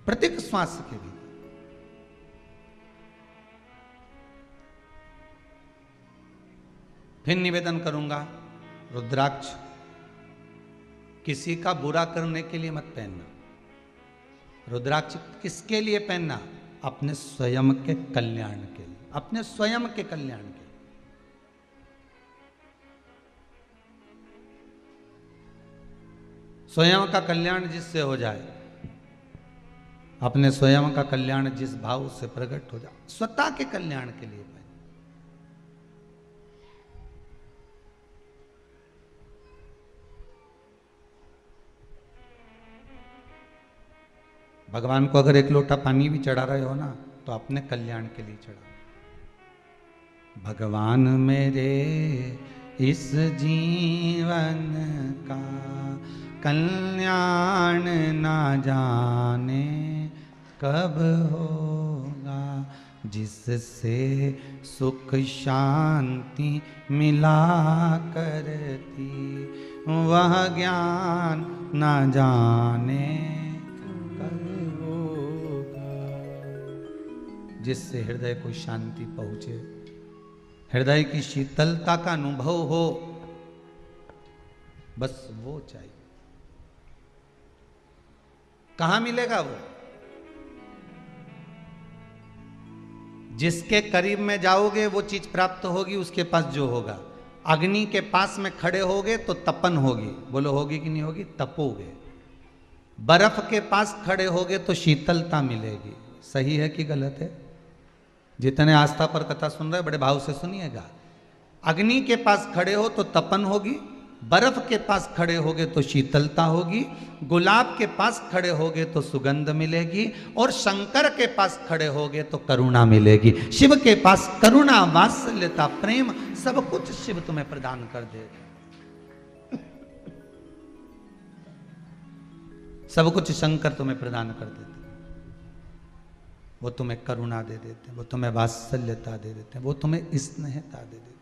Speaker 1: प्रत्येक श्वास के भीतर। फिर निवेदन करूंगा, रुद्राक्ष किसी का बुरा करने के लिए मत पहनना। रुद्राक्ष किसके लिए पहनना? अपने स्वयं के कल्याण के लिए, अपने स्वयं के कल्याण के लिए। स्वयं का कल्याण जिससे हो जाए, अपने स्वयं का कल्याण जिस भाव से प्रकट हो जाए, स्वतः के कल्याण के लिए। भगवान को अगर एक लोटा पानी भी चढ़ा रहे हो ना तो अपने कल्याण के लिए चढ़ा। भगवान मेरे इस जीवन का कल्याण ना जाने कब होगा, जिससे सुख शांति मिला करती वह ज्ञान ना जाने कब होगा। जिससे हृदय को शांति पहुंचे, हृदय की शीतलता का अनुभव हो, बस वो चाहिए। कहां मिलेगा वो? जिसके करीब में जाओगे वो चीज प्राप्त होगी, उसके पास जो होगा। अग्नि के पास में खड़े होगे तो तपन होगी, बोलो होगी कि नहीं होगी? तपोगे। बर्फ के पास खड़े होगे तो शीतलता मिलेगी। सही है कि गलत है? जितने आस्था पर कथा सुन रहे बड़े भाव से सुनिएगा। अग्नि के पास खड़े हो तो तपन होगी, बर्फ के पास खड़े होगे तो शीतलता होगी, गुलाब के पास खड़े होगे तो सुगंध मिलेगी, और शंकर के पास खड़े होगे तो करुणा मिलेगी। शिव के पास करुणा, वात्सल्यता, प्रेम सब कुछ शिव तुम्हें प्रदान कर देगा। सब कुछ शंकर तुम्हें प्रदान कर देते, वो तुम्हें करुणा दे देते, वो तुम्हें वात्सल्यता दे देते, वो तुम्हें स्नेहता दे देते।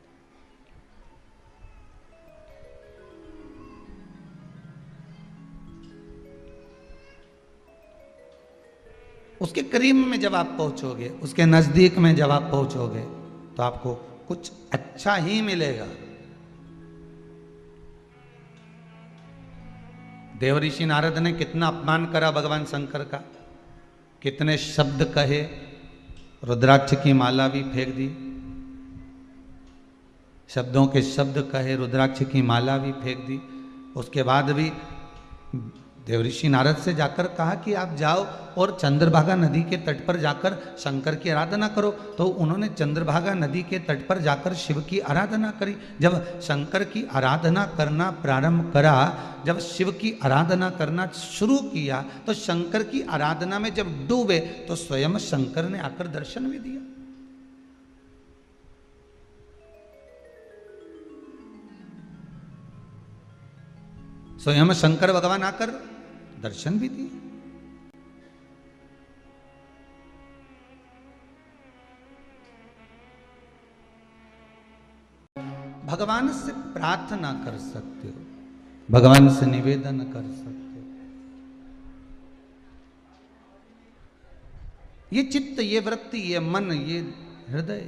Speaker 1: उसके करीब में जब आप पहुंचोगे, उसके नजदीक में जब आप पहुंचोगे, तो आपको कुछ अच्छा ही मिलेगा। देवऋषि नारद ने कितना अपमान करा भगवान शंकर का, कितने शब्द कहे, रुद्राक्ष की माला भी फेंक दी, शब्दों के शब्द कहे, रुद्राक्ष की माला भी फेंक दी। उसके बाद भी देवऋषि नारद से जाकर कहा कि आप जाओ और चंद्रभागा नदी के तट पर जाकर शंकर की आराधना करो। तो उन्होंने चंद्रभागा नदी के तट पर जाकर शिव की आराधना करी। जब शंकर की आराधना करना प्रारंभ करा, जब शिव की आराधना करना शुरू किया, तो शंकर की आराधना में जब डूबे तो स्वयं शंकर ने आकर दर्शन भी दिया। स्वयं शंकर भगवान आकर दर्शन भी दिए। भगवान से प्रार्थना कर सकते हो, भगवान से निवेदन कर सकते हो। ये चित्त, ये वृत्ति, ये मन, ये हृदय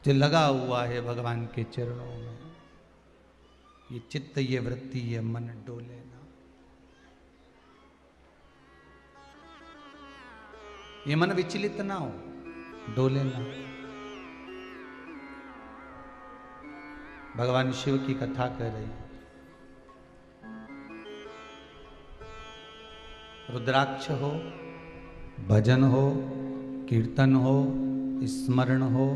Speaker 1: जो लगा हुआ है भगवान के चरणों में, ये चित्त, ये वृत्ति, ये मन डोले ना। ये मन विचलित ना हो, डोले ना। भगवान शिव की कथा कर रही, रुद्राक्ष हो, भजन हो, कीर्तन हो, स्मरण हो,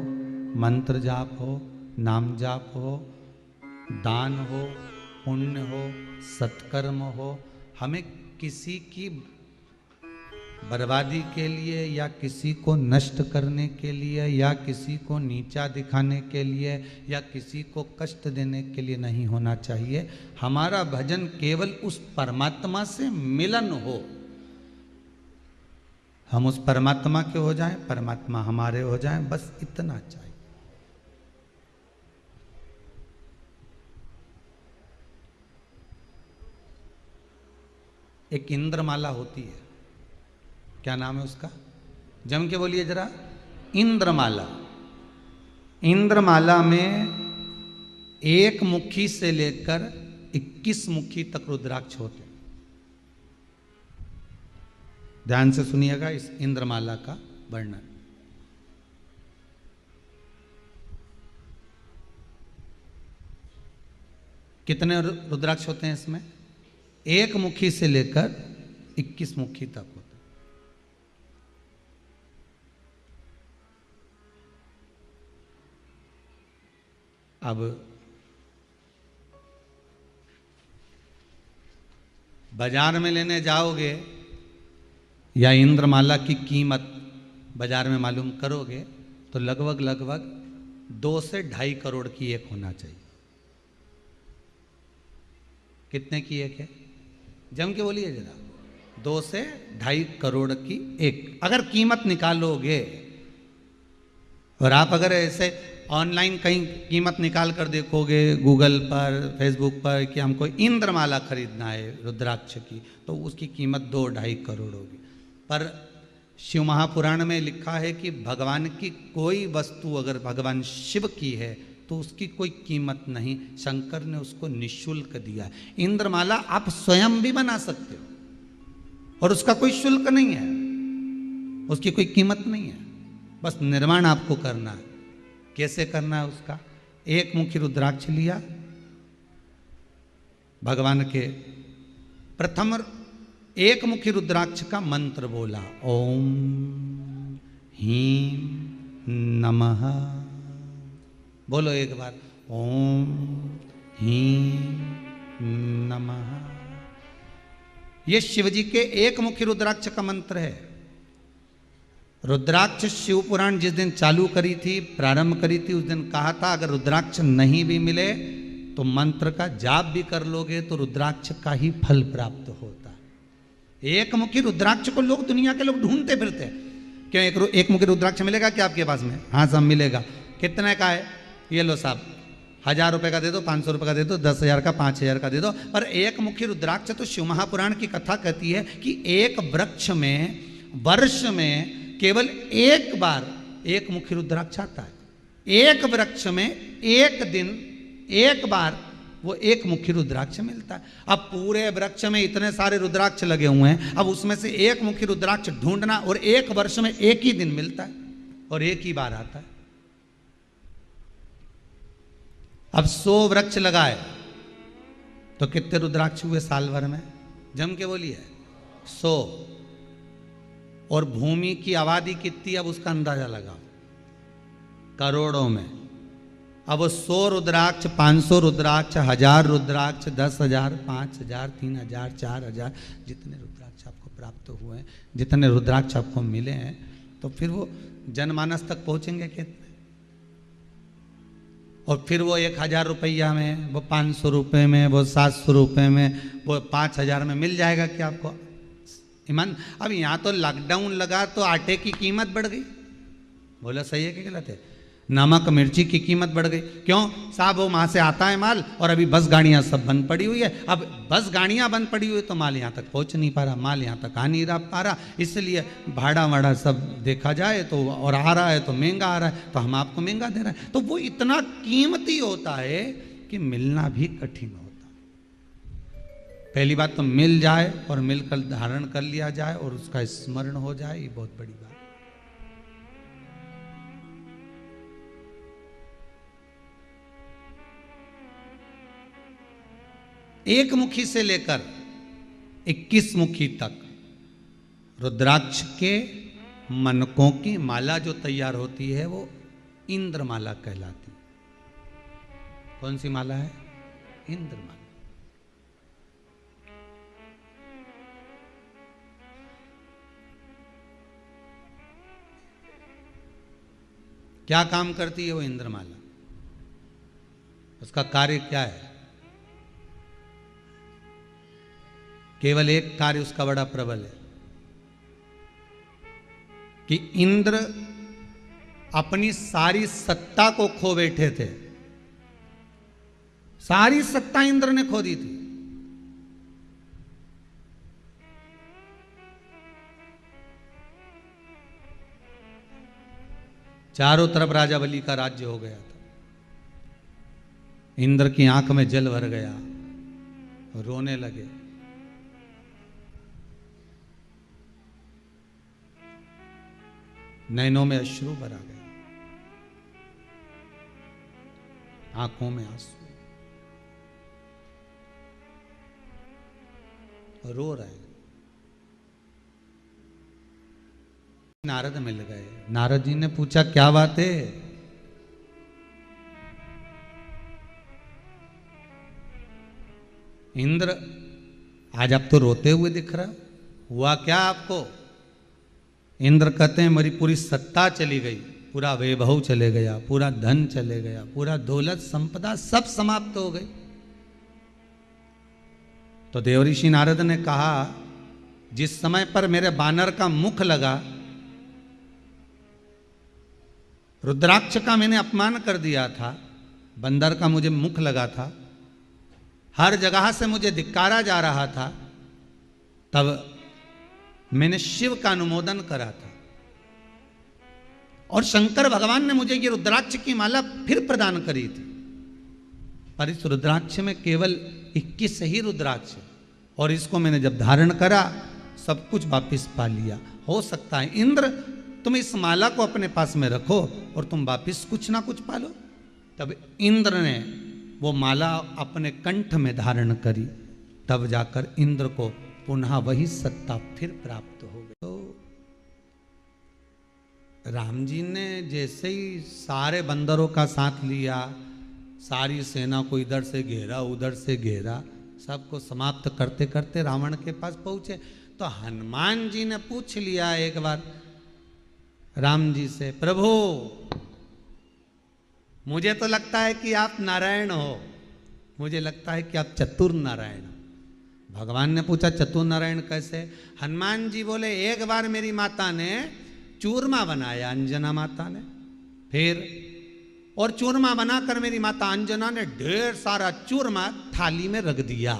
Speaker 1: मंत्र जाप हो, नाम जाप हो, दान हो, पुण्य हो, सत्कर्म हो, हमें किसी की बर्बादी के लिए या किसी को नष्ट करने के लिए या किसी को नीचा दिखाने के लिए या किसी को कष्ट देने के लिए नहीं होना चाहिए। हमारा भजन केवल उस परमात्मा से मिलन हो, हम उस परमात्मा के हो जाएं, परमात्मा हमारे हो जाएं, बस इतना चाहिए। एक इंद्रमाला होती है, क्या नाम है उसका? जम के बोलिए जरा। इंद्रमाला। इंद्रमाला में एक मुखी से लेकर 21 मुखी तक रुद्राक्ष होते हैं। ध्यान से सुनिएगा इस इंद्रमाला का वर्णन। कितने रुद्राक्ष होते हैं इसमें? एक मुखी से लेकर 21 मुखी तक होता है। अब बाजार में लेने जाओगे या इंद्रमाला की कीमत बाजार में मालूम करोगे तो लगभग 2 से 2.5 करोड़ की एक होना चाहिए। कितने की एक है? जम के बोलिए जरा। 2 से 2.5 करोड़ की एक अगर कीमत निकालोगे, और आप अगर ऐसे ऑनलाइन कहीं कीमत निकाल कर देखोगे गूगल पर, फेसबुक पर कि हमको इंद्रमाला खरीदना है रुद्राक्ष की, तो उसकी कीमत 2-2.5 करोड़ होगी। पर शिव महापुराण में लिखा है कि भगवान की कोई वस्तु अगर भगवान शिव की है तो उसकी कोई कीमत नहीं, शंकर ने उसको निःशुल्क दिया। इंद्रमाला आप स्वयं भी बना सकते हो और उसका कोई शुल्क नहीं है, उसकी कोई कीमत नहीं है, बस निर्माण आपको करना है। कैसे करना है उसका? एक मुखी रुद्राक्ष लिया, भगवान के प्रथम एक मुखी रुद्राक्ष का मंत्र बोला, ओम हीम नमः। बोलो एक बार, ओम हीम नमः। ये शिवजी के एक मुखी रुद्राक्ष का मंत्र है। रुद्राक्ष शिव पुराण जिस दिन चालू करी थी, प्रारंभ करी थी, उस दिन कहा था अगर रुद्राक्ष नहीं भी मिले तो मंत्र का जाप भी कर लोगे तो रुद्राक्ष का ही फल प्राप्त होता है। एक मुखी रुद्राक्ष को लोग, दुनिया के लोग ढूंढते फिरते हैं, क्यों एक मुखी रुद्राक्ष मिलेगा क्या आपके पास में? हाँ साहब मिलेगा। कितने का है? ये लो साहब, 1000 रुपए का दे दो, 500 रुपए का दे दो, 10,000 का, 5,000 का दे दो, पर एक मुखी रुद्राक्ष तो शिव महापुराण की कथा कहती है कि एक वृक्ष में वर्ष में केवल एक बार एक मुखी रुद्राक्ष आता है। एक वृक्ष में एक दिन एक बार वो एक मुखी रुद्राक्ष मिलता है। अब पूरे वृक्ष में इतने सारे रुद्राक्ष लगे हुए हैं, अब उसमें से एक मुखी रुद्राक्ष ढूंढना, और एक वर्ष में एक ही दिन मिलता है और एक ही बार आता है। अब 100 वृक्ष लगाए तो कितने रुद्राक्ष हुए साल भर में? जम के बोलिए 100। और भूमि की आबादी कितनी, अब उसका अंदाजा लगाओ, करोड़ों में। अब 100 रुद्राक्ष, 500 रुद्राक्ष, 1000 रुद्राक्ष, 10,000, 5,000, 3,000, 4,000, जितने रुद्राक्ष आपको प्राप्त हुए हैं, जितने रुद्राक्ष आपको मिले हैं, तो फिर वो जनमानस तक पहुंचेंगे कितने? और फिर वो 1,000 रुपया में, वो 500 रुपये में, वो 700 रुपये में, वो 5,000 में मिल जाएगा क्या आपको? ईमान। अब यहाँ तो लॉकडाउन लगा तो आटे की कीमत बढ़ गई। बोला सही है कि गलत है? नमक मिर्ची की कीमत बढ़ गई। क्यों साहब? वो वहाँ से आता है माल और अभी बस गाड़ियाँ सब बंद पड़ी हुई है। अब बस गाड़ियाँ बंद पड़ी हुई है तो माल यहाँ तक पहुँच नहीं पा रहा, माल यहाँ तक आ नहीं पा रहा, इसलिए भाड़ा वाड़ा सब देखा जाए तो, और आ रहा है तो महंगा आ रहा है, तो हम आपको महंगा दे रहे हैं। तो वो इतना कीमती होता है कि मिलना भी कठिन होता है। पहली बात तो मिल जाए और मिलकर धारण कर लिया जाए और उसका स्मरण हो जाए, ये बहुत बड़ी बात। एक मुखी से लेकर 21 मुखी तक रुद्राक्ष के मनकों की माला जो तैयार होती है वो इंद्रमाला कहलाती है। कौन सी माला है? इंद्रमाला। क्या काम करती है वो इंद्रमाला? उसका कार्य क्या है? केवल एक कार्य उसका बड़ा प्रबल है कि इंद्र अपनी सारी सत्ता को खो बैठे थे। सारी सत्ता इंद्र ने खो दी थी। चारों तरफ राजा बलि का राज्य हो गया था। इंद्र की आंख में जल भर गया, रोने लगे। नैनों में अश्रु भरा गया, आंखों में आंसू, रो रहे। नारद मिल गए। नारद जी ने पूछा क्या बात है? इंद्र आज आप तो रोते हुए दिख रहा, हुआ क्या आपको? इंद्र कहते हैं मेरी पूरी सत्ता चली गई, पूरा वैभव चले गया, पूरा धन चले गया, पूरा दौलत संपदा सब समाप्त हो गई। तो देवऋषि नारद ने कहा जिस समय पर मेरे बानर का मुख लगा, रुद्राक्ष का मैंने अपमान कर दिया था, बंदर का मुझे मुख लगा था, हर जगह से मुझे धिक्कारा जा रहा था, तब मैंने शिव का अनुमोदन करा था और शंकर भगवान ने मुझे ये रुद्राक्ष की माला फिर प्रदान करी थी। पर इस रुद्राक्ष में केवल 21 ही रुद्राक्ष है और इसको मैंने जब धारण करा सब कुछ वापिस पा लिया। हो सकता है इंद्र तुम इस माला को अपने पास में रखो और तुम वापिस कुछ ना कुछ पालो। तब इंद्र ने वो माला अपने कंठ में धारण करी, तब जाकर इंद्र को पुनः वही सत्ता फिर प्राप्त हो गई। तो राम जी ने जैसे ही सारे बंदरों का साथ लिया, सारी सेना को इधर से घेरा उधर से घेरा, सबको समाप्त करते करते रावण के पास पहुंचे। तो हनुमान जी ने पूछ लिया एक बार राम जी से, प्रभु मुझे तो लगता है कि आप नारायण हो, मुझे लगता है कि आप चतुर नारायण। भगवान ने पूछा चतुर नारायण कैसे? हनुमान जी बोले एक बार मेरी माता ने चूरमा बनाया, अंजना माता ने, फिर और चूरमा बनाकर मेरी माता अंजना ने ढेर सारा चूरमा थाली में रख दिया।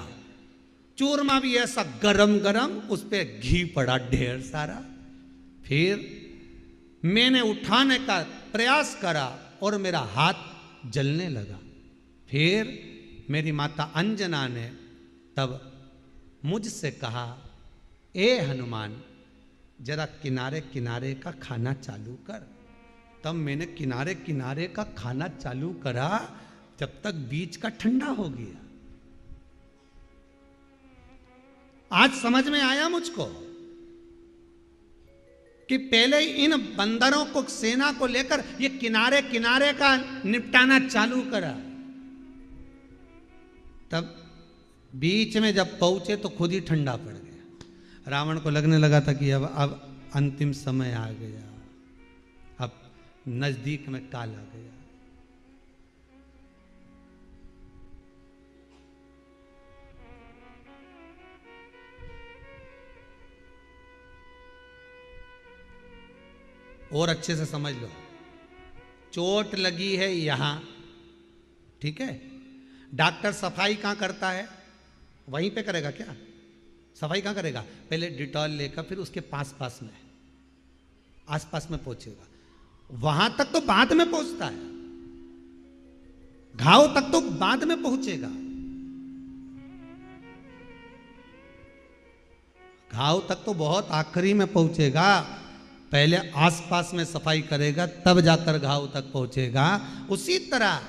Speaker 1: चूरमा भी ऐसा गरम गरम, उस पे घी पड़ा ढेर सारा। फिर मैंने उठाने का प्रयास करा और मेरा हाथ जलने लगा। फिर मेरी माता अंजना ने तब मुझसे कहा, ए हनुमान, जरा किनारे किनारे का खाना चालू कर। तब मैंने किनारे किनारे का खाना चालू करा, जब तक बीच का ठंडा हो गया। आज समझ में आया मुझको कि पहले इन बंदरों को, सेना को लेकर ये किनारे किनारे का निपटाना चालू करा। तब बीच में जब पहुंचे तो खुद ही ठंडा पड़ गया। रावण को लगने लगा था कि अब अंतिम समय आ गया, अब नजदीक में काल आ गया। और अच्छे से समझ लो, चोट लगी है यहां, ठीक है। डॉक्टर सफाई कहां करता है? वहीं पे करेगा क्या? सफाई कहां करेगा? पहले डिटॉल लेकर फिर उसके पास पास में, आसपास में पहुंचेगा। वहां तक तो बाद में पहुंचता है, घाव तक तो बाद में पहुंचेगा। घाव तक तो बहुत आखिरी में पहुंचेगा। पहले आसपास में सफाई करेगा, तब जाकर घाव तक पहुंचेगा। उसी तरह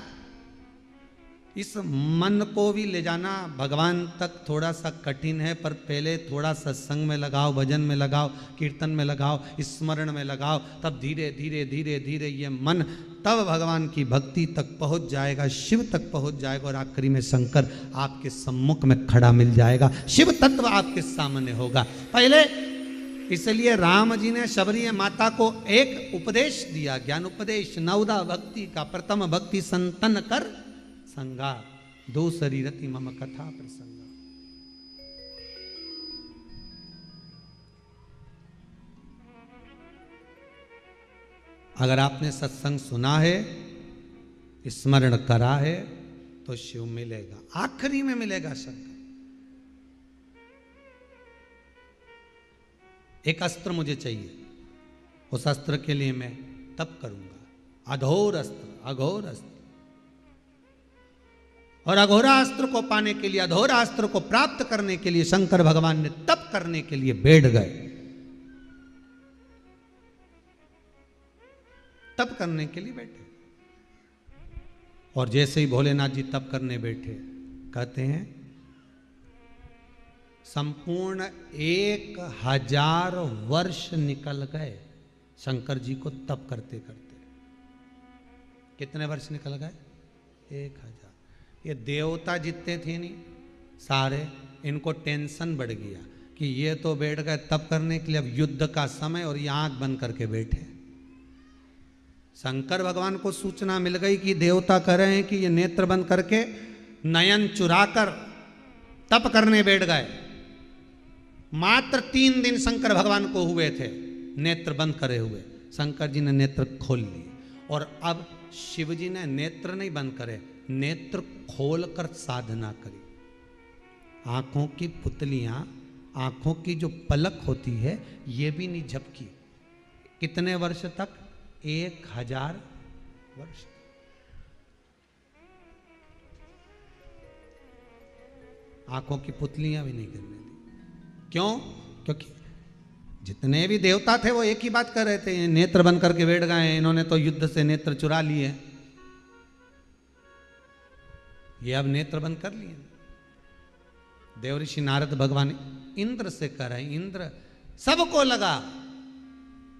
Speaker 1: इस मन को भी ले जाना भगवान तक थोड़ा सा कठिन है, पर पहले थोड़ा सत्संग में लगाओ, भजन में लगाओ, कीर्तन में लगाओ, स्मरण में लगाओ, तब धीरे धीरे धीरे धीरे ये मन तब भगवान की भक्ति तक पहुंच जाएगा, शिव तक पहुंच जाएगा, और आखिरी में शंकर आपके सम्मुख में खड़ा मिल जाएगा, शिव तत्व आपके सामने होगा। पहले इसलिए राम जी ने शबरी माता को एक उपदेश दिया, ज्ञान उपदेश, नवदा भक्ति का। प्रथम भक्ति संतन कर संगा, दूसरी रति मम कथा प्रसंगा। अगर आपने सत्संग सुना है, स्मरण करा है, तो शिव मिलेगा, आखिरी में मिलेगा शंकर। एक अस्त्र मुझे चाहिए, उस अस्त्र के लिए मैं तप करूंगा, अघोर अस्त्र, अघोर अस्त्र। और अघोरास्त्र को पाने के लिए, अघोरास्त्र को प्राप्त करने के लिए शंकर भगवान ने तप करने के लिए बैठ गए। तप करने के लिए बैठे, और जैसे ही भोलेनाथ जी तप करने बैठे, कहते हैं संपूर्ण 1000 वर्ष निकल गए शंकर जी को तप करते करते। कितने वर्ष निकल गए? 1000। ये देवता जितने थे नहीं सारे, इनको टेंशन बढ़ गया कि ये तो बैठ गए तप करने के लिए, अब युद्ध का समय, और ये आंख बंद करके बैठे। शंकर भगवान को सूचना मिल गई कि देवता कह रहे हैं कि ये नेत्र बंद करके नयन चुराकर तप करने बैठ गए। मात्र 3 दिन शंकर भगवान को हुए थे नेत्र बंद करे हुए। शंकर जी ने नेत्र खोल लिए, और अब शिव जी ने नेत्र नहीं बंद करे, नेत्र खोलकर साधना करी। आंखों की पुतलियां, आंखों की जो पलक होती है, ये भी नहीं झपकी। कितने वर्ष तक? 1000 वर्ष। आंखों की पुतलियां भी नहीं करने दी। क्यों? क्योंकि जितने भी देवता थे वो एक ही बात कर रहे थे, नेत्र बंद करके बैठ गए, इन्होंने तो युद्ध से नेत्र चुरा लिए, ये अब नेत्र बंद कर लिए। देवऋषि नारद भगवान इंद्र से कह रहे हैं, इंद्र सबको लगा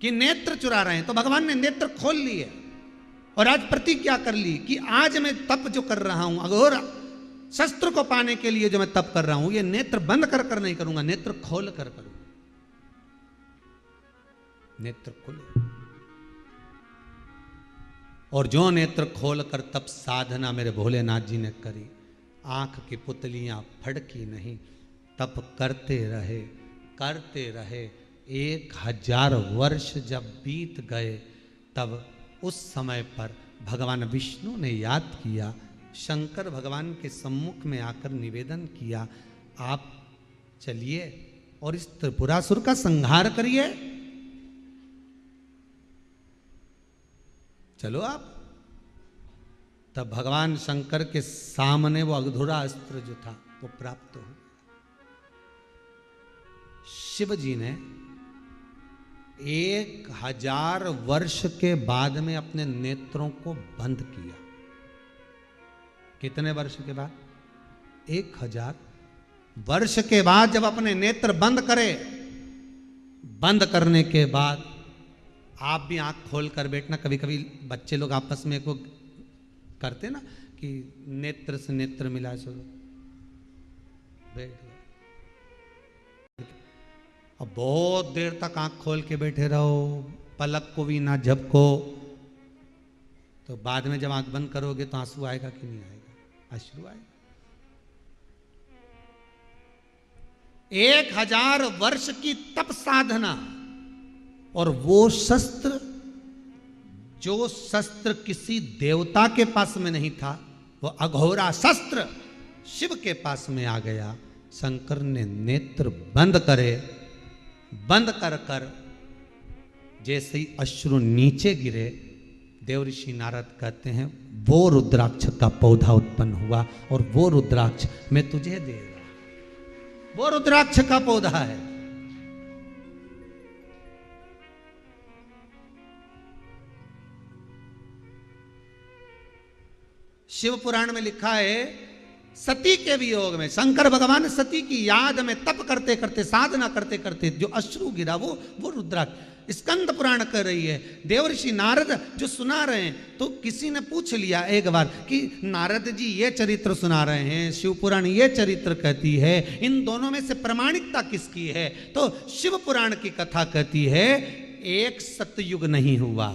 Speaker 1: कि नेत्र चुरा रहे हैं, तो भगवान ने नेत्र खोल लिए, और आज प्रतिज्ञा कर ली कि आज मैं तप जो कर रहा हूं, अघोर शस्त्र को पाने के लिए जो मैं तप कर रहा हूं, ये नेत्र बंद कर कर नहीं करूंगा, नेत्र खोल कर करूंगा। नेत्र खुले, और जो नेत्र खोलकर तप साधना मेरे भोलेनाथ जी ने करी, आंख की पुतलियां फड़की नहीं, तप करते रहे करते रहे। 1000 वर्ष जब बीत गए, तब उस समय पर भगवान विष्णु ने याद किया, शंकर भगवान के सम्मुख में आकर निवेदन किया, आप चलिए और इस त्रिपुरासुर का संहार करिए, चलो आप। तब भगवान शंकर के सामने वो अधूरा अस्त्र जो था वो प्राप्त हो। शिव जी ने 1000 वर्ष के बाद में अपने नेत्रों को बंद किया। कितने वर्ष के बाद? 1000 वर्ष के बाद जब अपने नेत्र बंद करे, बंद करने के बाद आप भी आंख खोल कर बैठना। कभी कभी बच्चे लोग आपस में को करते ना कि नेत्र से नेत्र मिला, सो बैठ गए। अब बहुत देर तक आंख खोल के बैठे रहो, पलक को भी ना झपको, तो बाद में जब आंख बंद करोगे तो आंसू आएगा कि नहीं आएगा? अश्रु आएगा। 1000 वर्ष की तप साधना, और वो शस्त्र, जो शस्त्र किसी देवता के पास में नहीं था, वो अघोरा शस्त्र शिव के पास में आ गया। शंकर ने नेत्र बंद करे, बंद कर कर जैसे ही अश्रु नीचे गिरे, देव ऋषि नारद कहते हैं वो रुद्राक्ष का पौधा उत्पन्न हुआ, और वो रुद्राक्ष मैं तुझे दे रहा, वो रुद्राक्ष का पौधा है। शिव पुराण में लिखा है, सती के वियोग में शंकर भगवान सती की याद में तप करते करते, साधना करते करते जो अश्रु गिरा, वो रुद्राक्ष। स्कंद पुराण कर रही है, देवर्षि नारद जो सुना रहे हैं। तो किसी ने पूछ लिया एक बार कि नारद जी ये चरित्र सुना रहे हैं, शिव पुराण ये चरित्र कहती है, इन दोनों में से प्रामाणिकता किसकी है? तो शिव पुराण की कथा कहती है एक सतयुग नहीं हुआ,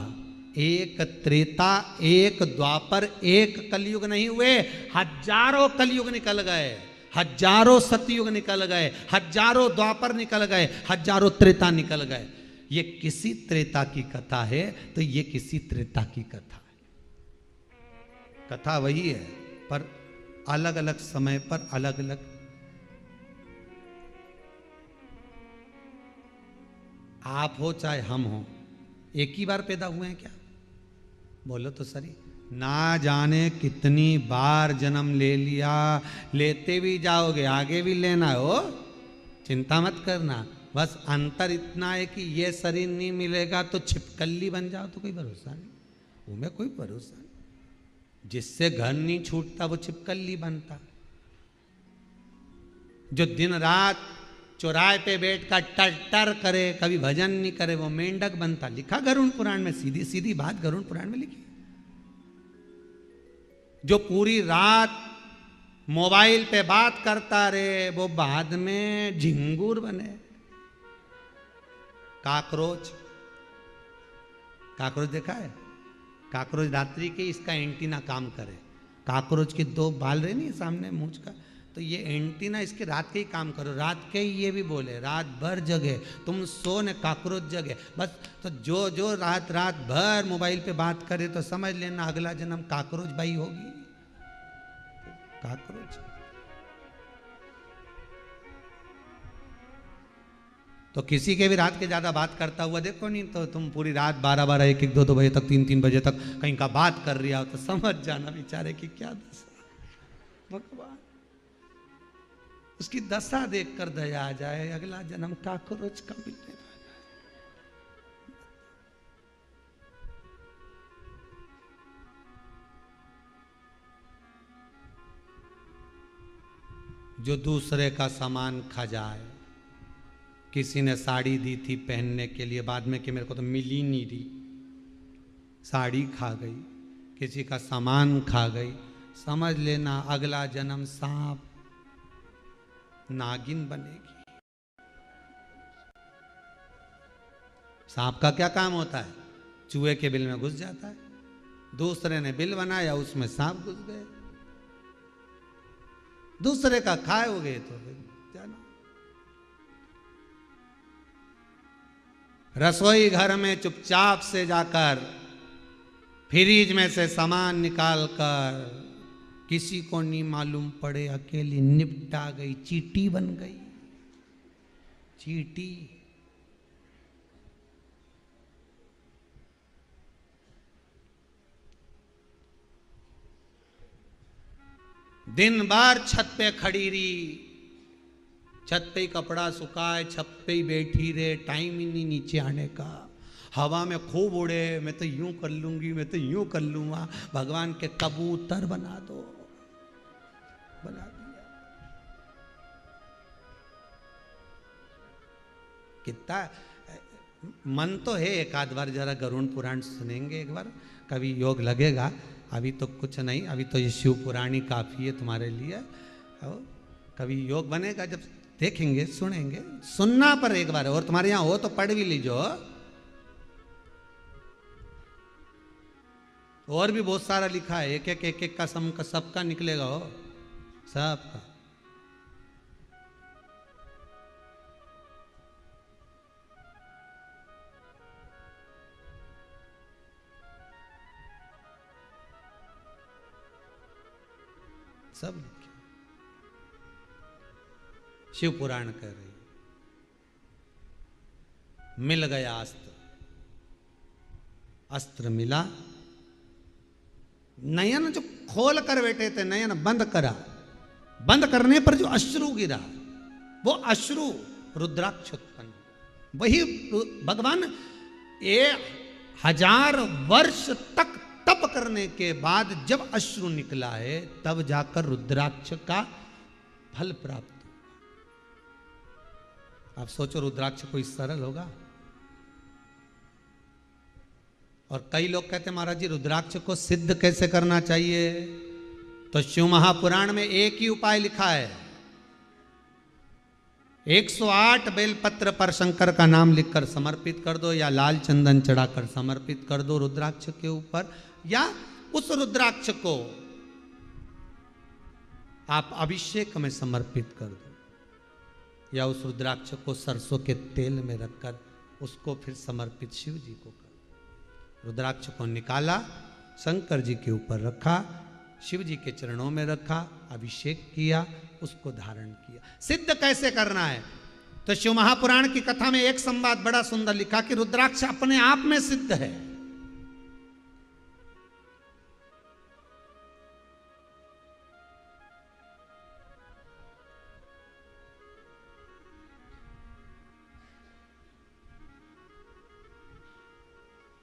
Speaker 1: एक त्रेता, एक द्वापर, एक कलयुग नहीं हुए, हजारों कलयुग निकल गए, हजारों सतयुग निकल गए, हजारों द्वापर निकल गए, हजारों त्रेता निकल गए। ये किसी त्रेता की कथा है, तो ये किसी त्रेता की कथा है। कथा वही है, पर अलग अलग समय पर अलग अलग। आप हो चाहे हम हो, एक ही बार पैदा हुए हैं क्या? बोलो तो सही। ना जाने कितनी बार जन्म ले लिया, लेते भी जाओगे, आगे भी लेना हो, चिंता मत करना। बस अंतर इतना है कि ये शरीर नहीं मिलेगा तो छिपकली बन जाओ तो कोई भरोसा नहीं, उनमें कोई भरोसा नहीं। जिससे घर नहीं छूटता वो छिपकली बनता। जो दिन रात चौराहे पे बैठ कर टर टर करे, कभी भजन नहीं करे, वो मेंढक बनता। लिखा गरुड़ पुराण में, सीधी सीधी बात गरुड़ पुराण में लिखी। जो पूरी रात मोबाइल पे बात करता रहे, वो बाद में झिंगूर बने। काकरोच, काकरोच देखा है? काकरोच रात्रि के इसका एंटीना काम करे। काकरोच के 2 बाल रहे नहीं सामने मूंछ का, तो ये एंटीना इसके रात के ही काम करो। रात के ही ये भी बोले, रात भर जगे, तुम सो न काकरोच जगे। बस तो जो रात भर मोबाइल पे बात करे तो समझ लेना अगला जन्म काकरोच भाई होगी। काकरोच। तो किसी के भी रात के ज्यादा बात करता हुआ देखो नहीं, तो तुम पूरी रात 12-12, 1-1, 2-2 बजे तक, 3-3 बजे तक कहीं का बात कर रहा हो तो समझ जाना बेचारे की क्या दशा। भगवान उसकी दशा देखकर दया आ जाए, अगला जन्म काकरोच का मिलने वाला है। जो दूसरे का सामान खा जाए। किसी ने साड़ी दी थी पहनने के लिए, बाद में कि मेरे को तो मिली नहीं रही, साड़ी खा गई, किसी का सामान खा गई, समझ लेना अगला जन्म सांप नागिन बनेगी। सांप का क्या काम होता है? चूहे के बिल में घुस जाता है, दूसरे ने बिल बनाया उसमें सांप घुस गए, दूसरे का खाओगे तो जाना। रसोई घर में चुपचाप से जाकर फ्रिज में से सामान निकाल कर किसी को नहीं मालूम पड़े, अकेली निपटा गई, चींटी बन गई, चींटी। दिन भर छत पे खड़ी रही, छत पे ही कपड़ा सुखाए, छत पे ही बैठी रहे, टाइम ही नहीं नीचे आने का। हवा में खूब उड़े, मैं तो यूं कर लूंगी, मैं तो यूं कर लूंगा। भगवान के कबूतर बना दो, बना दिया। कितना मन तो है, एक आध बार जरा गरुड़ पुराण सुनेंगे एक बार, कभी योग लगेगा। अभी तो कुछ नहीं, अभी तो ये शिव पुराण ही काफी है तुम्हारे लिए। कभी योग बनेगा जब देखेंगे, सुनेंगे। सुनना पर एक बार, और तुम्हारे यहाँ हो तो पढ़ भी लीजो। और भी बहुत सारा लिखा है, एक एक का सबका निकलेगा हो, सबका। सब लिखे, शिव पुराण कह रही। मिल गया अस्त्र, अस्त्र मिला। नयन जो खोल कर बैठे थे, नयन बंद करा, बंद करने पर जो अश्रु गिरा, वो अश्रु रुद्राक्ष उत्पन्न। वही भगवान 1000 वर्ष तक तप करने के बाद जब अश्रु निकला है, तब जाकर रुद्राक्ष का फल प्राप्त हुआ। आप सोचो, रुद्राक्ष कोई सरल होगा? और कई लोग कहते हैं महाराज जी रुद्राक्ष को सिद्ध कैसे करना चाहिए? तो शिव महापुराण में एक ही उपाय लिखा है। 108 बेलपत्र पर शंकर का नाम लिखकर समर्पित कर दो, या लाल चंदन चढ़ाकर समर्पित कर दो रुद्राक्ष के ऊपर, या उस रुद्राक्ष को आप अभिषेक में समर्पित कर दो, या उस रुद्राक्ष को सरसों के तेल में रखकर उसको फिर समर्पित शिव जी को कर। रुद्राक्ष को निकाला, शंकर जी के ऊपर रखा, शिव जी के चरणों में रखा, अभिषेक किया, उसको धारण किया। सिद्ध कैसे करना है? तो शिव महापुराण की कथा में एक संवाद बड़ा सुंदर लिखा कि रुद्राक्ष अपने आप में सिद्ध है।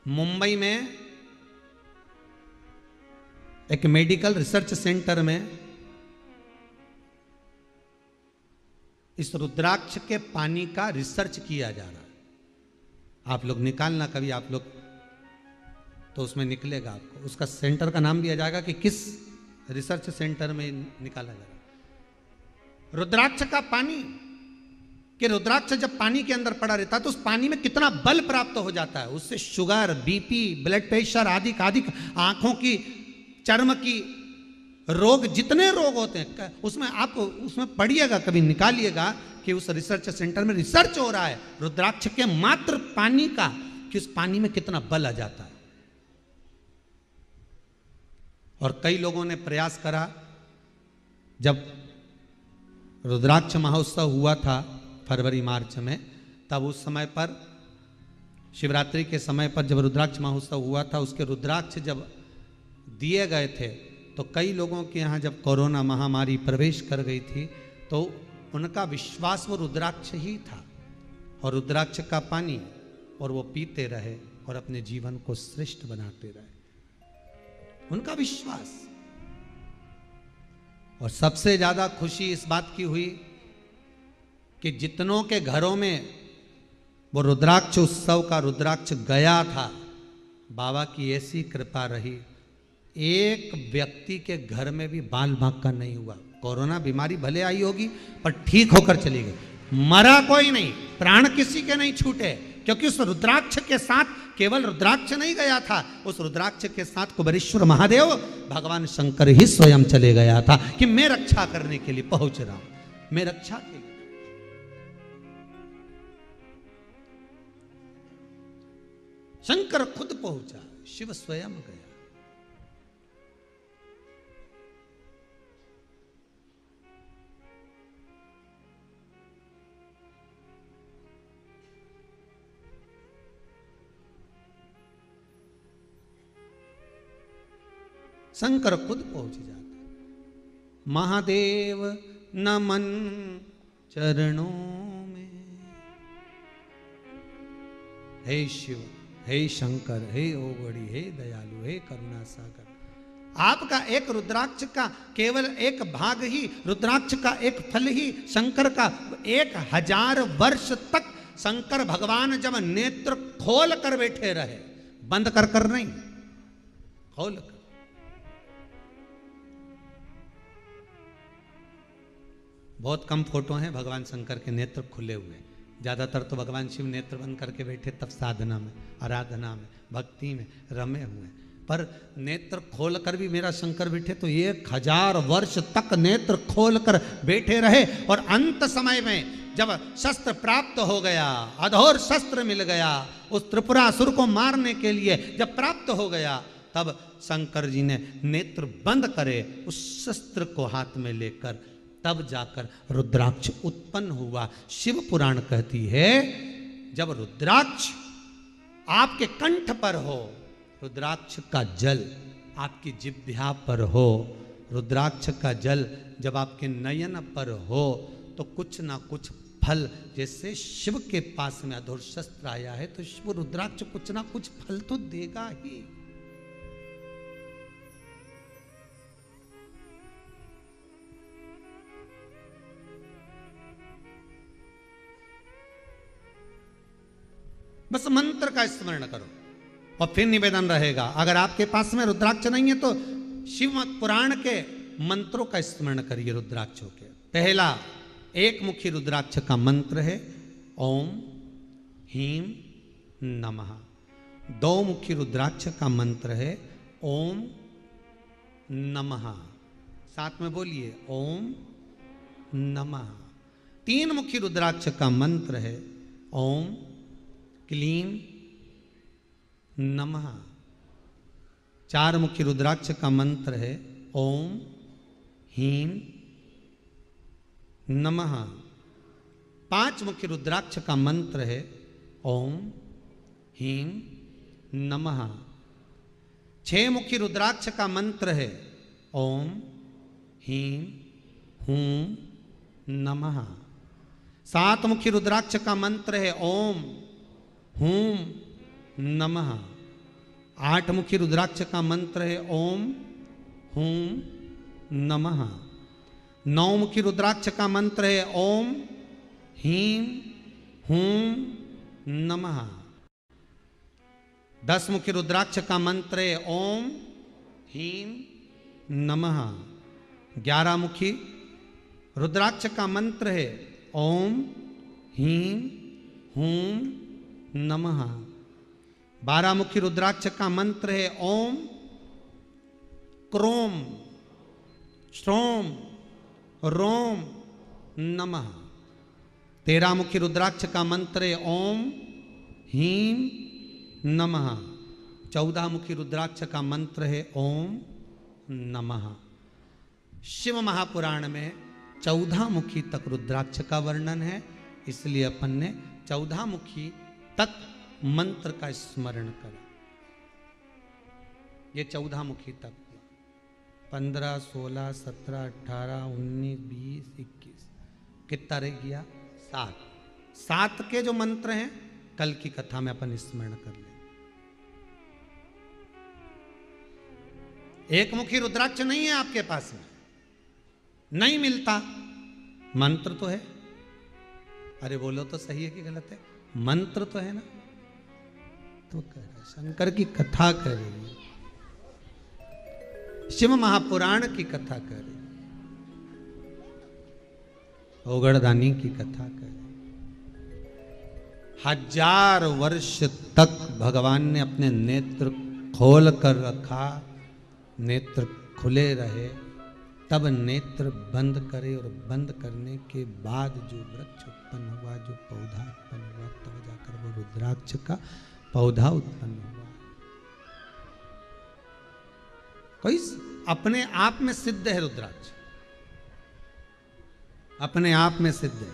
Speaker 1: मुंबई में एक मेडिकल रिसर्च सेंटर में इस रुद्राक्ष के पानी का रिसर्च किया जा रहा है। आप लोग निकालना कभी, आप लोग तो उसमें निकलेगा आपको, उसका सेंटर का नाम दिया जाएगा कि किस रिसर्च सेंटर में निकाला जा रहा है। रुद्राक्ष का पानी, कि रुद्राक्ष जब पानी के अंदर पड़ा रहता है तो उस पानी में कितना बल प्राप्त हो जाता है। उससे शुगर, बीपी, ब्लड प्रेशर आदि आंखों की, चर्म की रोग, जितने रोग होते हैं उसमें आप उसमें पढ़िएगा, कभी निकालिएगा कि उस रिसर्च सेंटर में रिसर्च हो रहा है रुद्राक्ष के मात्र पानी का, कि उस पानी में कितना बल आ जाता है। और कई लोगों ने प्रयास करा, जब रुद्राक्ष महोत्सव हुआ था फरवरी मार्च में, तब उस समय पर शिवरात्रि के समय पर जब रुद्राक्ष महोत्सव हुआ था, उसके रुद्राक्ष जब दिए गए थे तो कई लोगों के यहाँ जब कोरोना महामारी प्रवेश कर गई थी तो उनका विश्वास वो रुद्राक्ष ही था और रुद्राक्ष का पानी, और वो पीते रहे और अपने जीवन को श्रेष्ठ बनाते रहे, उनका विश्वास। और सबसे ज्यादा खुशी इस बात की हुई कि जितनों के घरों में वो रुद्राक्ष उत्सव का रुद्राक्ष गया था, बाबा की ऐसी कृपा रही, एक व्यक्ति के घर में भी बाल बांक का नहीं हुआ। कोरोना बीमारी भले आई होगी पर ठीक होकर चली गई, मरा कोई नहीं, प्राण किसी के नहीं छूटे, क्योंकि उस रुद्राक्ष के साथ केवल रुद्राक्ष नहीं गया था, उस रुद्राक्ष के साथ कुबेरेश्वर महादेव भगवान शंकर ही स्वयं चले गया था कि मैं रक्षा करने के लिए पहुंच रहा हूं, मैं रक्षा के लिए। शंकर खुद पहुंचा, शिव स्वयं गया। शंकर खुद पहुंच जाते। महादेव नमन चरणों में, हे शिव, हे शंकर, हे ओगड़ी, हे दयालु, हे करुणा सागर। आपका एक रुद्राक्ष का केवल एक भाग ही, रुद्राक्ष का एक फल ही शंकर का 1000 वर्ष तक शंकर भगवान जब नेत्र खोल कर बैठे रहे, बंद कर कर नहीं, खोल कर। बहुत कम फोटो हैं भगवान शंकर के नेत्र खुले हुए, ज्यादातर तो भगवान शिव नेत्र बंद करके बैठे तब साधना में, आराधना में, भक्ति में रमे हुए। पर नेत्र खोल कर भी मेरा शंकर बैठे तो 1000 वर्ष तक नेत्र खोल कर बैठे रहे। और अंत समय में जब शस्त्र प्राप्त हो गया, अधोर शस्त्र मिल गया, उस त्रिपुरासुर को मारने के लिए जब प्राप्त हो गया, तब शंकर जी ने नेत्र बंद करे, उस शस्त्र को हाथ में लेकर तब जाकर रुद्राक्ष उत्पन्न हुआ। शिव पुराण कहती है जब रुद्राक्ष आपके कंठ पर हो, रुद्राक्ष का जल आपकी जिह्वा पर हो, रुद्राक्ष का जल जब आपके नयन पर हो, तो कुछ ना कुछ फल, जैसे शिव के पास में अधोर शस्त्र आया है तो शिव रुद्राक्ष कुछ ना कुछ फल तो देगा ही। बस मंत्र का स्मरण करो और फिर निवेदन रहेगा। अगर आपके पास में रुद्राक्ष नहीं है तो शिव पुराण के मंत्रों का स्मरण करिए रुद्राक्षों के। पहला एक मुखी रुद्राक्ष का मंत्र है ओम ह्रीं नमः। दो मुखी रुद्राक्ष का मंत्र है ओम नमः। साथ में बोलिए ओम नमः। तीन मुखी रुद्राक्ष का मंत्र है ओम क्लीं नमः। चार मुखी रुद्राक्ष का मंत्र है ओम ह्रीं नमः। पांच मुखी रुद्राक्ष का मंत्र है ओम ह्रीं नमः। छह मुखी रुद्राक्ष का मंत्र है ओम ह्रीं हूं नमः। सात मुखी रुद्राक्ष का मंत्र है ओम हूं नमः। आठ मुखी रुद्राक्ष का मंत्र है ओम हूं नमः। नौ मुखी रुद्राक्ष का मंत्र है ओम ह्रीं हूं नमः। 10 मुखी रुद्राक्ष का मंत्र है ओम ह्रीं नमः। 11 मुखी रुद्राक्ष का मंत्र है ओम ह्रीं हूं नमः। 12 मुखी रुद्राक्ष का मंत्र है ओम क्रोम श्रोम रोम नमः। 13 मुखी रुद्राक्ष का मंत्र है ओम ह्रीं नमः। 14 मुखी रुद्राक्ष का मंत्र है ओम नमः। शिव महापुराण में 14 मुखी तक रुद्राक्ष का वर्णन है, इसलिए अपन ने 14 मुखी तक मंत्र का स्मरण करा। ये 14 मुखी तक 15, 16, 17, 18, 19, 20, 21 कितना रह गया 7। 7 के जो मंत्र हैं कल की कथा में अपन स्मरण कर लें। एक मुखी रुद्राक्ष नहीं है आपके पास में, नहीं मिलता, मंत्र तो है। अरे बोलो तो सही है कि गलत है? मंत्र तो है ना। तो कह रहा शंकर की कथा कर रही है, शिव महापुराण की कथा कर रही, ओगड़दानी की कथा कर रही। 1000 वर्ष तक भगवान ने अपने नेत्र खोल कर रखा, नेत्र खुले रहे, तब नेत्र बंद करे और बंद करने के बाद जो वृक्ष उत्पन्न हुआ, जो पौधा उत्पन्न हुआ, तब जाकर वो रुद्राक्ष का पौधा उत्पन्न हुआ। कोई अपने आप में सिद्ध है, रुद्राक्ष अपने आप में सिद्ध है।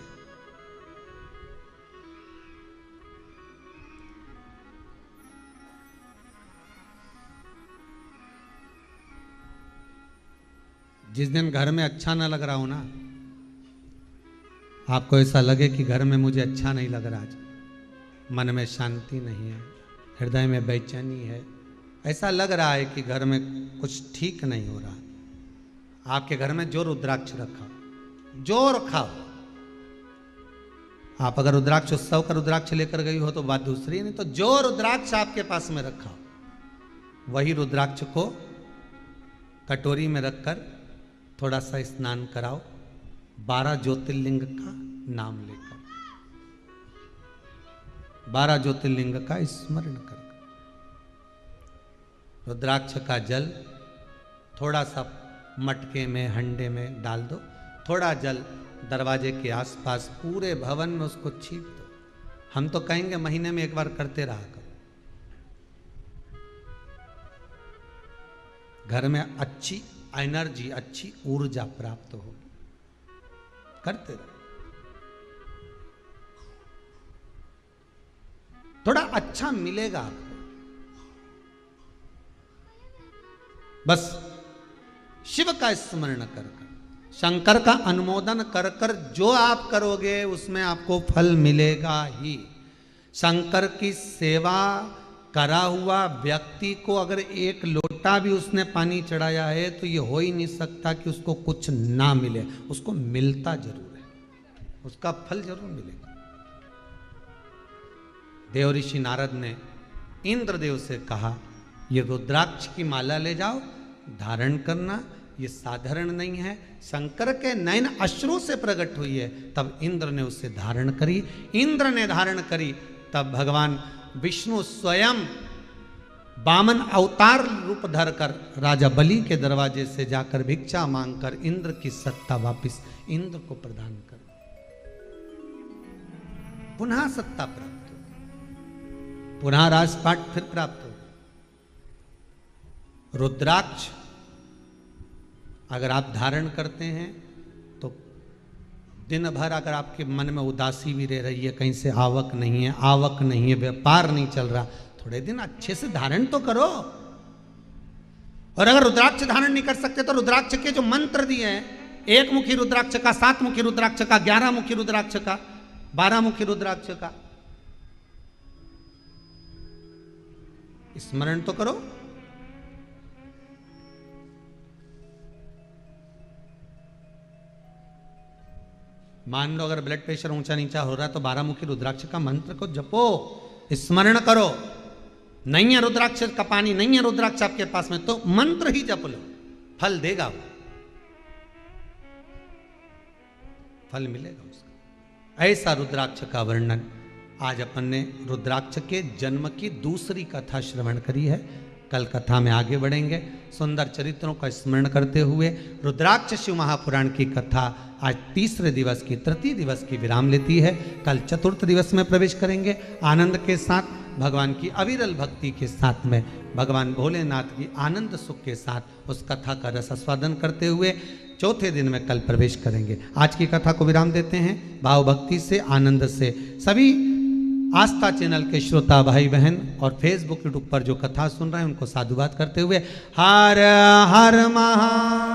Speaker 1: जिस दिन घर में अच्छा ना लग रहा हो ना, आपको ऐसा लगे कि घर में मुझे अच्छा नहीं लग रहा, आज मन में शांति नहीं है, हृदय में बेचैनी है, ऐसा लग रहा है कि घर में कुछ ठीक नहीं हो रहा, आपके घर में जो रुद्राक्ष रखा, जो रखा, आप अगर रुद्राक्ष उत्सव का रुद्राक्ष लेकर गई हो तो बात दूसरी, नहीं तो जो रुद्राक्ष आपके पास में रखा वही रुद्राक्ष को कटोरी में रखकर थोड़ा सा स्नान कराओ, 12 ज्योतिर्लिंग का नाम लेकर, 12 ज्योतिर्लिंग का स्मरण कर, रुद्राक्ष का जल थोड़ा सा मटके में हंडे में डाल दो, थोड़ा जल दरवाजे के आसपास पूरे भवन में उसको छीट दो। हम तो कहेंगे महीने में एक बार करते रहा करो, घर में अच्छी एनर्जी, अच्छी ऊर्जा प्राप्त होगी, करते रहो, थोड़ा अच्छा मिलेगा आपको। बस शिव का स्मरण कर कर, शंकर का अनुमोदन कर कर जो आप करोगे उसमें आपको फल मिलेगा ही। शंकर की सेवा करा हुआ व्यक्ति को अगर एक लोटा भी उसने पानी चढ़ाया है तो ये हो ही नहीं सकता कि उसको कुछ ना मिले, उसको मिलता जरूर है, उसका फल जरूर मिलेगा। देव ऋषि नारद ने इंद्रदेव से कहा, ये रुद्राक्ष की माला ले जाओ, धारण करना, ये साधारण नहीं है, शंकर के नयन अश्रु से प्रकट हुई है। तब इंद्र ने उसे धारण करी, इंद्र ने धारण करी, तब भगवान विष्णु स्वयं वामन अवतार रूप धरकर राजा बलि के दरवाजे से जाकर भिक्षा मांगकर इंद्र की सत्ता वापिस इंद्र को प्रदान कर, पुनः सत्ता प्राप्त हो, पुनः राजपाट फिर प्राप्त हो। रुद्राक्ष अगर आप धारण करते हैं तो दिन भर अगर आपके मन में उदासी भी रह रही है, कहीं से आवक नहीं है, व्यापार नहीं चल रहा, थोड़े दिन अच्छे से धारण तो करो। और अगर रुद्राक्ष धारण नहीं कर सकते तो रुद्राक्ष के जो मंत्र दिए हैं, 1 मुखी रुद्राक्ष का, 7 मुखी रुद्राक्ष का, 11 मुखी रुद्राक्ष का, 12 मुखी रुद्राक्ष का स्मरण तो करो। मान लो अगर ब्लड प्रेशर ऊंचा नीचा हो रहा है तो 12 मुखी रुद्राक्ष का मंत्र को जपो, स्मरण करो। नहीं है रुद्राक्ष का पानी, नहीं है रुद्राक्ष आपके पास में, तो मंत्र ही जप लो, फल देगा वो, फल मिलेगा उसका। ऐसा रुद्राक्ष का वर्णन आज अपन ने रुद्राक्ष के जन्म की दूसरी कथा श्रवण करी है। कल कथा में आगे बढ़ेंगे, सुंदर चरित्रों का स्मरण करते हुए। रुद्राक्ष शिव महापुराण की कथा आज तीसरे दिवस की, तृतीय दिवस की विराम लेती है। कल चतुर्थ दिवस में प्रवेश करेंगे, आनंद के साथ, भगवान की अविरल भक्ति के साथ में, भगवान भोलेनाथ की आनंद सुख के साथ उस कथा का रस आस्वादन करते हुए चौथे दिन में कल प्रवेश करेंगे। आज की कथा को विराम देते हैं भाव भक्ति से, आनंद से। सभी आस्था चैनल के श्रोता भाई बहन और फेसबुक यूट्यूब पर जो कथा सुन रहे हैं उनको साधुवाद करते हुए हर हर महा